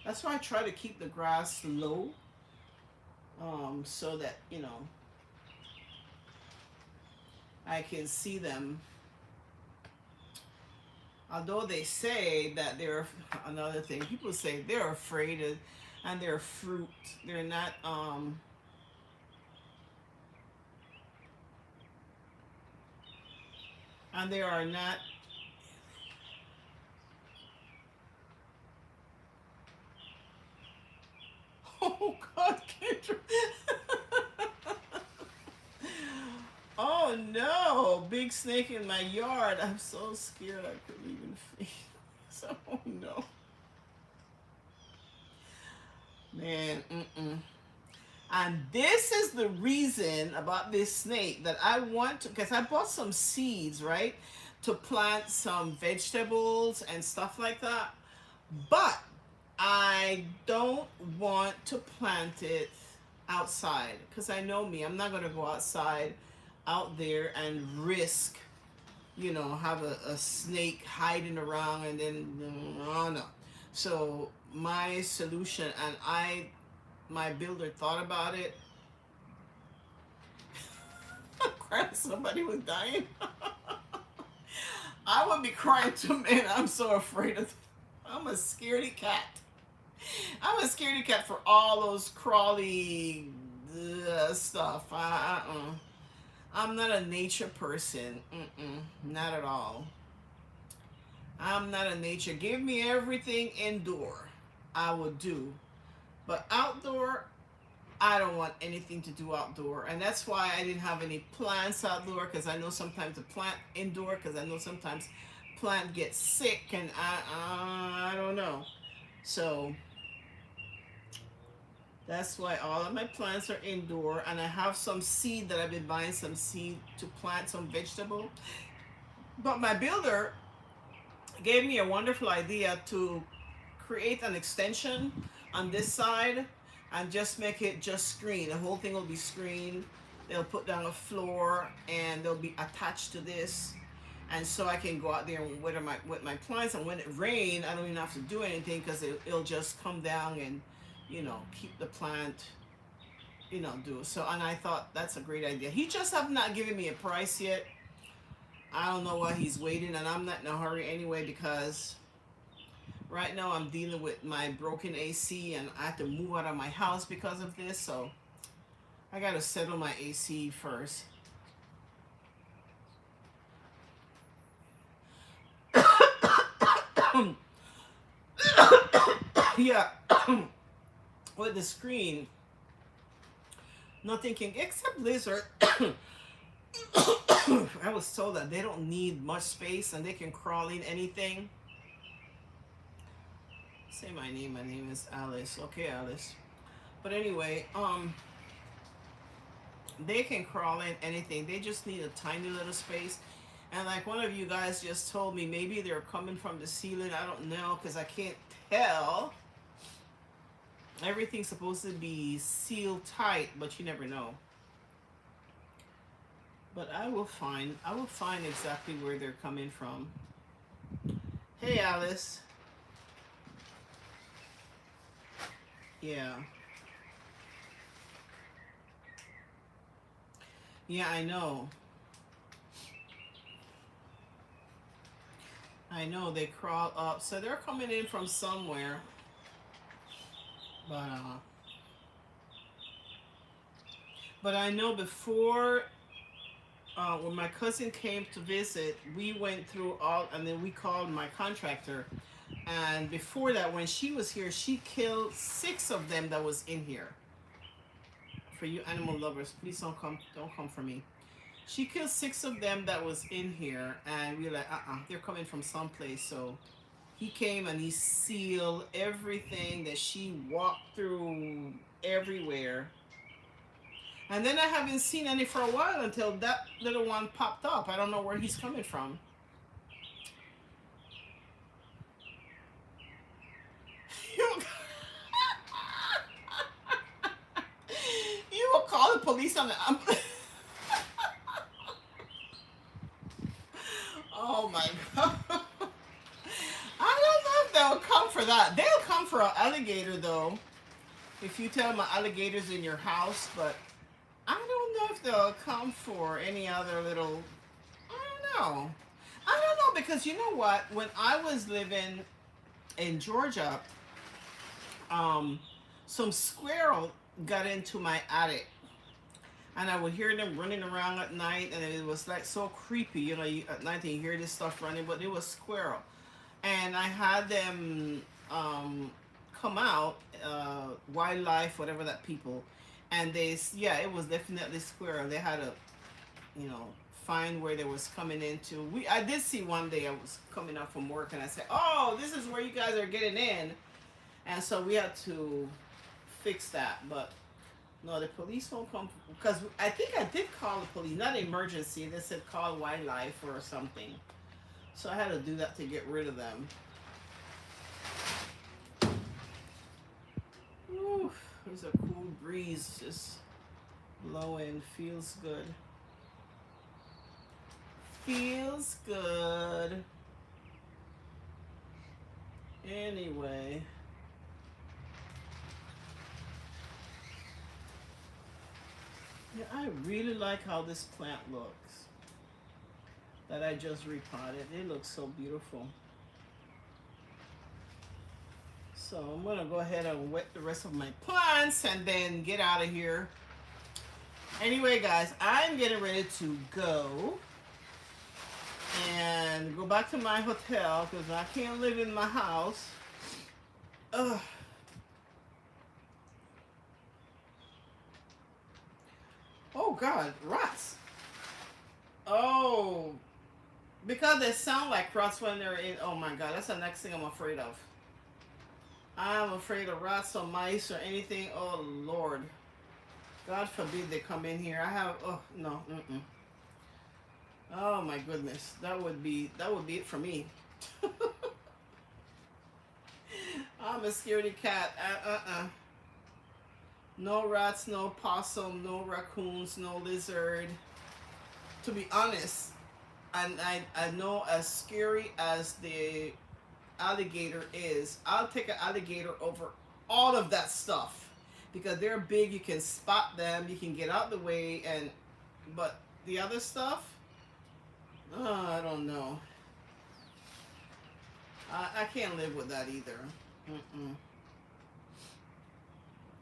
S1: that's why I try to keep the grass low, so that, I can see them. Although they say that they're another thing, people say they're afraid of, and they're fruit. They're not, and they are not. Oh God, Kendra. Oh no, big snake in my yard. I'm so scared I couldn't even face. Oh no. Man, and this is the reason about this snake that I want to, because I bought some seeds, right? To plant some vegetables and stuff like that. But I don't want to plant it outside because I know me. I'm not going to go outside out there and risk, have a snake hiding around and then, oh no. So my solution, and my builder thought about it. Crap, somebody was dying. I would be crying too, man. I'm so afraid of. I'm a scaredy cat. I'm a scaredy cat for all those crawly stuff. I'm not a nature person. Not at all. I'm not a nature. Give me everything indoor. I will do. But outdoor, I don't want anything to do outdoor. And that's why I didn't have any plants outdoor, because I know sometimes the plant indoor, because I know sometimes plant gets sick, and I don't know. So that's why all of my plants are indoor, and I have some seed that I've been buying some seed to plant some vegetable. But my builder gave me a wonderful idea to create an extension on this side and just make it just screen. The whole thing will be screened. They'll put down a floor and they'll be attached to this. And so I can go out there and water with my plants, and when it rains, I don't even have to do anything because it'll just come down and, keep the plant, do. So, and I thought that's a great idea. He just have not given me a price yet. I don't know why he's waiting, and I'm not in a hurry anyway, because right now I'm dealing with my broken AC and I have to move out of my house because of this. So I got to settle my AC first. Yeah. With the screen, nothing can, except lizard. I was told that they don't need much space and they can crawl in anything. Say my name. My name is Alice. Okay, Alice. But anyway, they can crawl in anything. They just need a tiny little space. And like one of you guys just told me, maybe they're coming from the ceiling. I don't know, because I can't tell. Everything's supposed to be sealed tight, but you never know. But I will find exactly where they're coming from. Hey, Alice. Yeah. Yeah, I know. I know they crawl up. So they're coming in from somewhere. But I know before when my cousin came to visit, we went through all, and then we called my contractor. And before that, when she was here, she killed 6 of them that was in here. For you animal lovers, please don't come for me. She killed 6 of them that was in here, and we were like, they're coming from someplace. So he came and he sealed everything that she walked through everywhere. And then I haven't seen any for a while until that little one popped up. I don't know where he's coming from. You, you will call the police on the Oh my god. I don't know if they'll come for that. They'll come for an alligator though. If you tell them an alligator's in your house, but I don't know if they'll come for any other little. I don't know. I don't know because you know what? When I was living in Georgia, some squirrel got into my attic, and I would hear them running around at night, and it was like so creepy. You know, at night you hear this stuff running, but it was squirrel, and I had them come out, wildlife, whatever that people, and yeah, it was definitely squirrel. They had to, you know, find where they was coming into. I did see one day I was coming up from work, and I said, "Oh, this is where you guys are getting in," and so we had to fix that, but. No, the police won't come because I think I did call the police, not emergency. They said call wildlife or something. So I had to do that to get rid of them. Ooh, there's a cool breeze just blowing. Feels good. Feels good. Anyway. Yeah, I really like how this plant looks that I just repotted. It looks so beautiful. So I'm gonna go ahead and wet the rest of my plants and then get out of here. Anyway, guys, I'm getting ready to go and go back to my hotel because I can't live in my house. Ugh. Oh God, rats. Oh, because they sound like rats when they're in. Oh my God, that's the next thing I'm afraid of. I'm afraid of rats or mice or anything. Oh Lord, God forbid they come in here. I have. Oh no. Mm-mm. Oh my goodness, that would be it for me. I'm a scaredy cat. No rats, no possum, no raccoons, no lizard. To be honest, and I know as scary as the alligator is, I'll take an alligator over all of that stuff because they're big. You can spot them. You can get out the way, but the other stuff, I don't know. I can't live with that either. Mm-mm.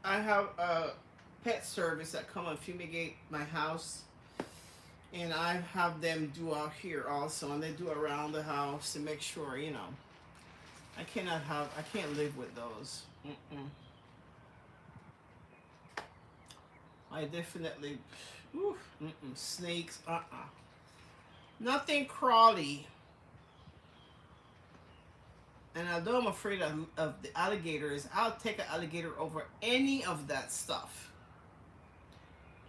S1: I have a pet service that come and fumigate my house, and I have them do out here also, and they do around the house to make sure, you know. I can't live with those. Mm-mm. I definitely, snakes, nothing crawly. And although I'm afraid of the alligators, I'll take an alligator over any of that stuff.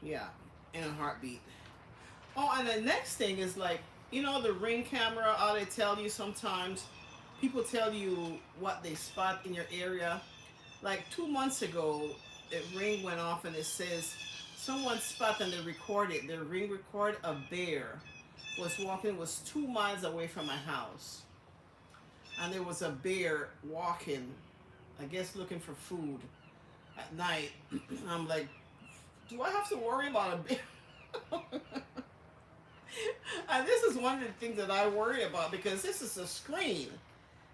S1: Yeah, in a heartbeat. Oh, and the next thing is like, you know, the Ring camera, how they tell you sometimes, people tell you what they spot in your area. Like 2 months ago, Ring went off and it says someone spot and they recorded, they ring record a bear was walking, was 2 miles away from my house. And there was a bear walking, I guess looking for food at night. I'm like, do I have to worry about a bear? And this is one of the things that I worry about because this is a screen.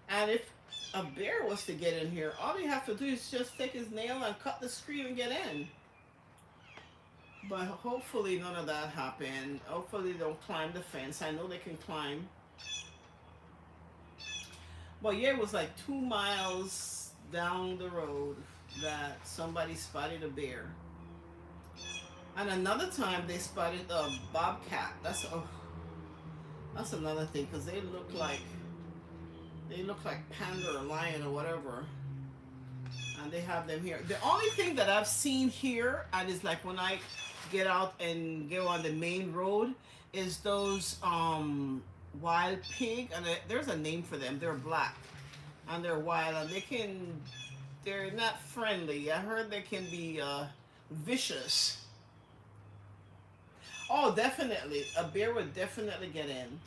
S1: And if a bear was to get in here, all you have to do is just take his nail and cut the screen and get in. But hopefully none of that happened. Hopefully they don't climb the fence. I know they can climb. But yeah, it was like 2 miles down the road that somebody spotted a bear. And another time they spotted a bobcat. That's another thing because they look like panda or lion or whatever. And they have them here. The only thing that I've seen here, and is like when I get out and go on the main road, is those wild pig, and there's a name for them. They're black and they're wild, and they're not friendly. I heard they can be vicious. Oh, definitely. A bear would definitely get in.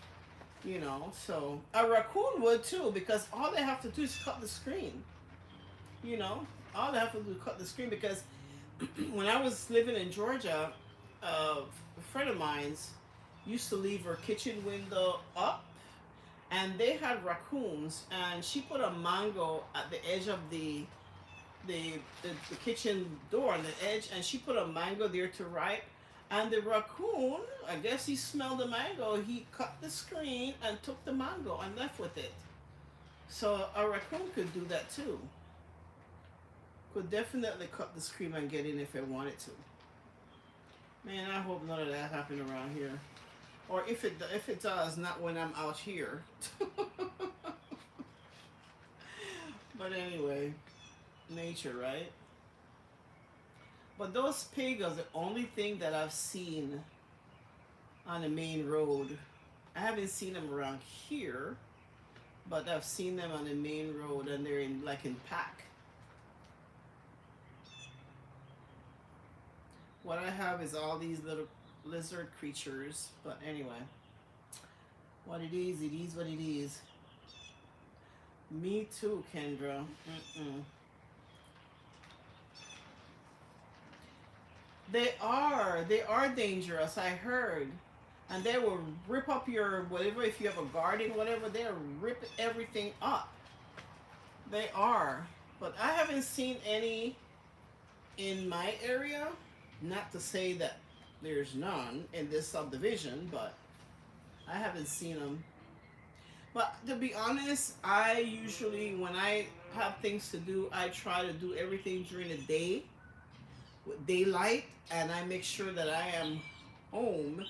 S1: So a raccoon would too, because all they have to do is cut the screen. All they have to do is cut the screen, because when I was living in Georgia, a friend of mine's used to leave her kitchen window up, and they had raccoons, and she put a mango at the edge of the kitchen door on the edge, and she put a mango there to ripe. And the raccoon, I guess he smelled the mango, he cut the screen and took the mango and left with it. So a raccoon could do that too. Could definitely cut the screen and get in if it wanted to. Man, I hope none of that happened around here. Or if it does, not when I'm out here. But anyway, nature, right? But those pigs are the only thing that I've seen on the main road. I haven't seen them around here, but I've seen them on the main road, and they're in pack. What I have is all these little lizard creatures, but anyway, what it is what it is. Me too, Kendra. They are dangerous, I heard. And they will rip up your whatever, if you have a garden, whatever, they'll rip everything up. They are. But I haven't seen any in my area. Not to say that there's none in this subdivision, but I haven't seen them. But to be honest, I usually, when I have things to do, I try to do everything during the day with daylight, and I make sure that I am home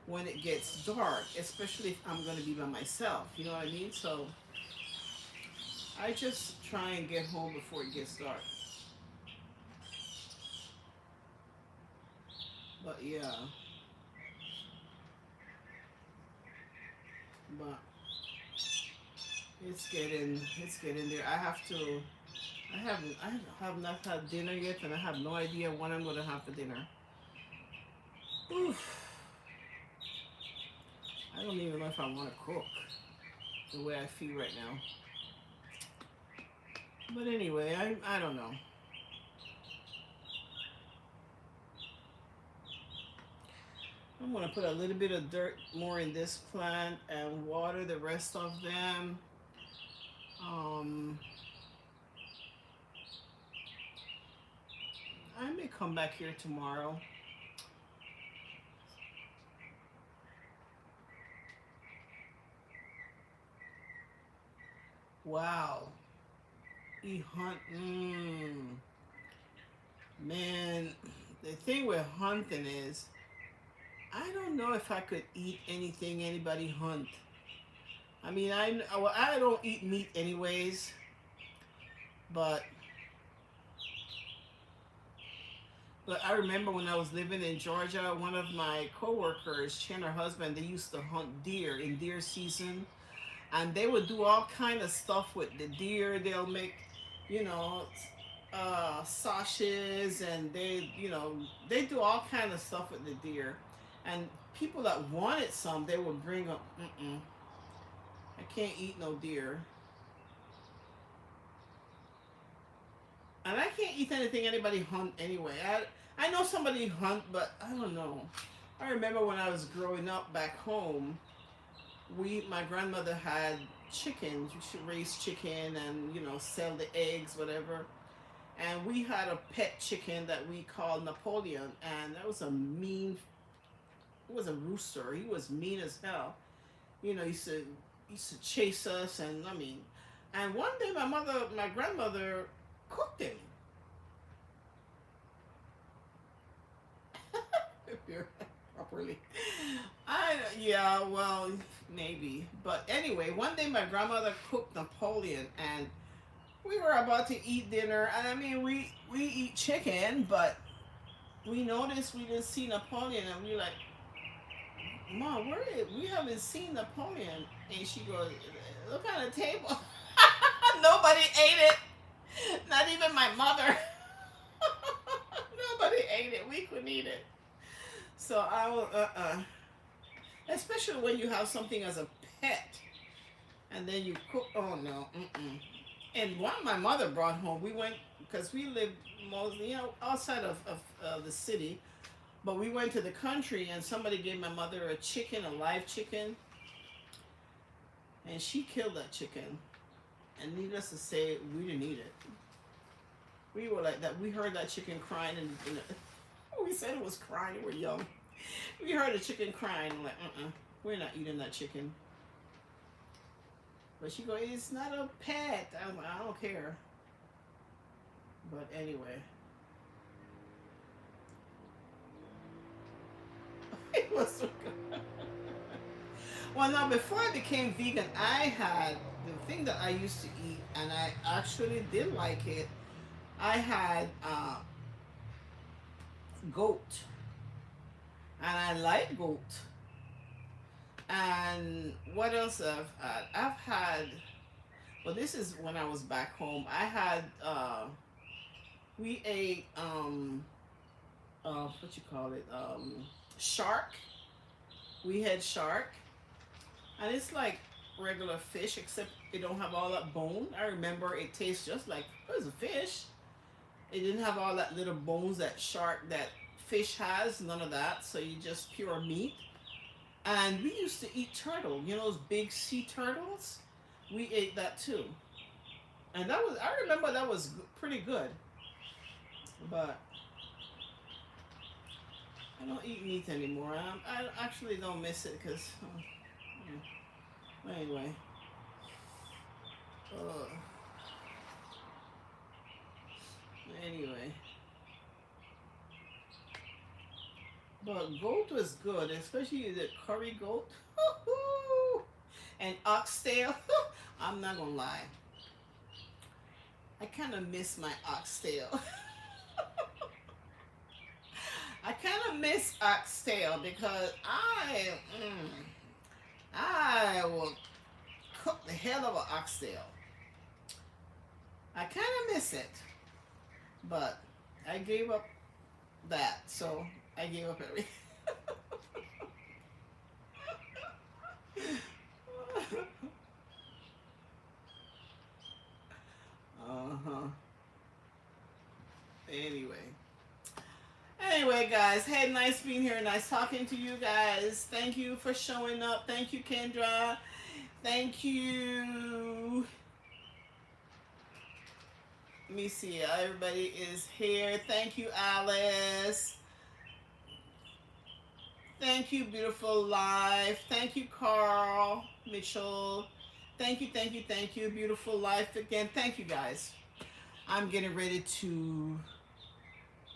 S1: when it gets dark, especially if I'm going to be by myself, you know what I mean? So I just try and get home before it gets dark. But yeah, but it's getting there. I have not had dinner yet, and I have no idea what I'm gonna have for dinner. Oof. I don't even know if I want to cook the way I feel right now. But anyway, I don't know. I'm gonna put a little bit of dirt more in this plant and water the rest of them. I may come back here tomorrow. Wow. Hunt. Man, the thing with hunting is, I don't know if I could eat anything anybody hunt. I mean, I don't eat meat anyways, but I remember when I was living in Georgia, one of my coworkers, she and her husband, they used to hunt deer in deer season, and they would do all kind of stuff with the deer. They'll make, you know, sausages, and they, you know, they do all kind of stuff with the deer. And people that wanted some, they would bring up. I can't eat no deer, and I can't eat anything anybody hunt anyway. I know somebody hunt, but I don't know. I remember when I was growing up back home, my grandmother had chickens. She raised chicken and, you know, sell the eggs, whatever. And we had a pet chicken that we called Napoleon, and that was a mean. It was a rooster. He was mean as hell. You know, he used to chase us, and I mean, and one day my grandmother cooked him. Properly. Yeah, well, maybe. But anyway, one day my grandmother cooked Napoleon, and we were about to eat dinner, and I mean, we eat chicken, but we noticed we didn't see Napoleon, and we like, Mom, we haven't seen Napoleon. And she goes, look on the table. Nobody ate it. Not even my mother. Nobody ate it. We couldn't eat it. So I will, especially when you have something as a pet, and then you cook. Oh no, And one my mother brought home. We went because we lived mostly, you know, outside of the city, but we went to the country, and somebody gave my mother a chicken, a live chicken, and she killed that chicken. And needless to say, we didn't eat it. We were like that. We heard that chicken crying, and we said it was crying. We were young. We heard the chicken crying. I'm like, we're not eating that chicken. But she goes, it's not a pet. I'm like, I don't care. But anyway. It was so good. Well, now, before I became vegan, I had the thing that I used to eat, and I actually did like it. I had goat, and I like goat. And what else I've had? I've had, well, this is when I was back home. I had, we ate, what you call it? Shark. We had shark. And it's like regular fish, except it don't have all that bone. I remember it tastes just like, it was a fish. It didn't have all that little bones that fish has, none of that. So you just pure meat. And we used to eat turtle, you know, those big sea turtles. We ate that too. And I remember that was pretty good. But I don't eat meat anymore. I actually don't miss it because, anyway. Anyway. But goat was good, especially the curry goat. And oxtail. I'm not gonna lie. I kind of miss my oxtail. I kind of miss oxtail because I will cook the hell of an oxtail. I kind of miss it, but I gave up that, so I gave up everything. Anyway. Anyway, guys. Hey, nice being here. Nice talking to you guys. Thank you for showing up. Thank you, Kendra. Thank you. Let me see. Everybody is here. Thank you, Alice. Thank you, Beautiful Life. Thank you, Carl Mitchell. Thank you, thank you, thank you, Beautiful Life again. Thank you, guys. I'm getting ready to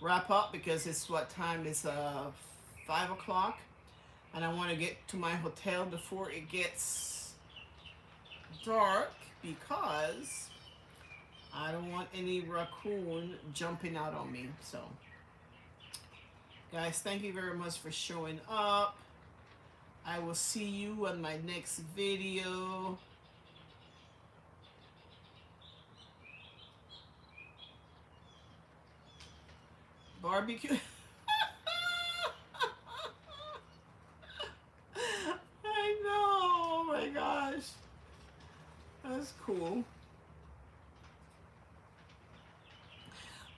S1: wrap up because it's what time? It's 5 o'clock, and I want to get to my hotel before it gets dark because I don't want any raccoon jumping out on me. So, guys, thank you very much for showing up. I will see you on my next video. barbecue. I know. Oh my gosh. That's cool.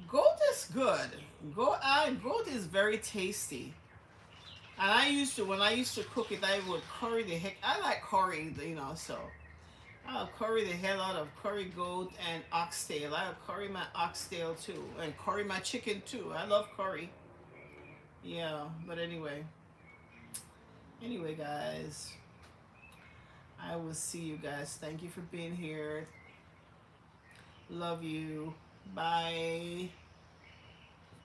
S1: Goat is good. Goat is very tasty. And when I used to cook it, I would curry the heck. I like curry, so I'll curry the hell out of curry goat and oxtail. I'll curry my oxtail too, and curry my chicken too. I love curry. Yeah, but anyway, guys, I will see you guys. Thank you for being here. Love you. Bye.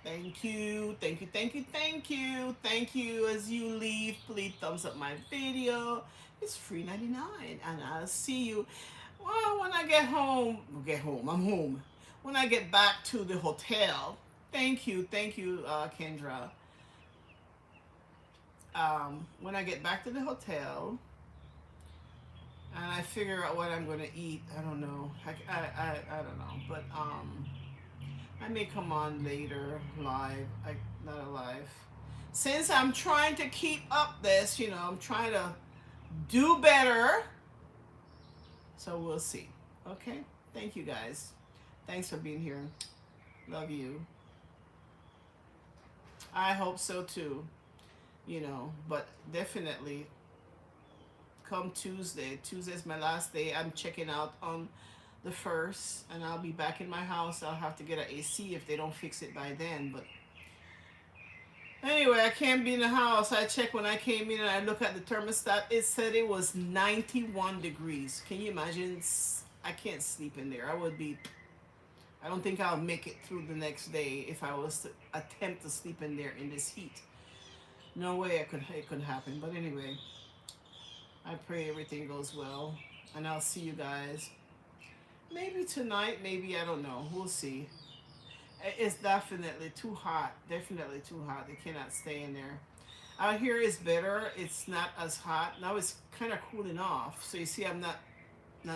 S1: Thank you, thank you, thank you, thank you, thank you. As you leave, please thumbs up my video. It's free 99, and I'll see you. Well, when I get home, I'm home. When I get back to the hotel, thank you, Kendra. When I get back to the hotel, and I figure out what I'm gonna eat, I don't know. I don't know, but I may come on later live. Not alive. Since I'm trying to keep up this, I'm trying to do better. So we'll see. Okay? Thank you guys. Thanks for being here. Love you. I hope so too. But definitely come Tuesday. Tuesday's my last day. I'm checking out on the 1st, and I'll be back in my house. I'll have to get an AC if they don't fix it by then. But anyway, I can't be in the house. I checked when I came in and I look at the thermostat. It said it was 91 degrees. Can you imagine? I can't sleep in there. I don't think I'll make it through the next day if I was to attempt to sleep in there in this heat. No way it could happen. But anyway, I pray everything goes well, and I'll see you guys. Maybe tonight, maybe, I don't know. We'll see. It's definitely too hot. Definitely too hot. They cannot stay in there. Out here is better. It's not as hot. Now it's kind of cooling off. So you see I'm not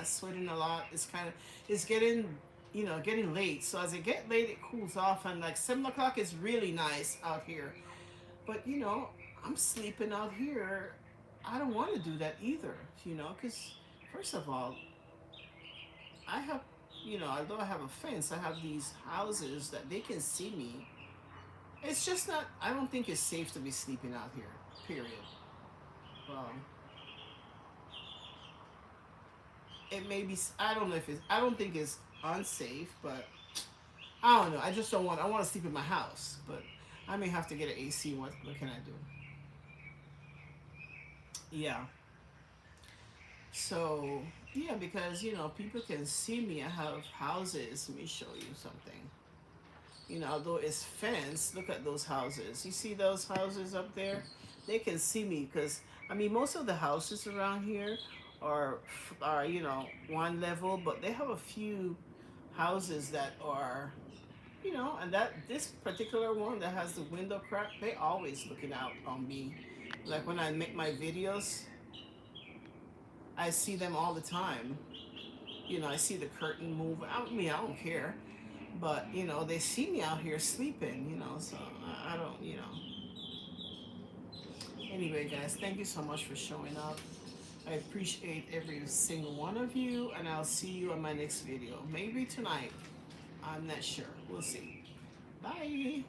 S1: sweating a lot. It's getting, getting late. So as it get late, it cools off. And like 7 o'clock is really nice out here. But, I'm sleeping out here. I don't want to do that either, because first of all, I have, although I have a fence, I have these houses that they can see me. It's just not, I don't think it's safe to be sleeping out here, period. It may be, I don't know I don't think it's unsafe, but I don't know. I want to sleep in my house, but I may have to get an AC. What can I do? Yeah. So, yeah, because, people can see me. I have houses. Let me show you something. Although it's fenced, look at those houses. You see those houses up there? They can see me because, most of the houses around here are one level, but they have a few houses that are, and this particular one that has the window crack, they always looking out on me. Like when I make my videos, I see them all the time. I see the curtain move. I don't care. But, they see me out here sleeping, so I don't. Anyway, guys, thank you so much for showing up. I appreciate every single one of you, and I'll see you on my next video. Maybe tonight. I'm not sure. We'll see. Bye.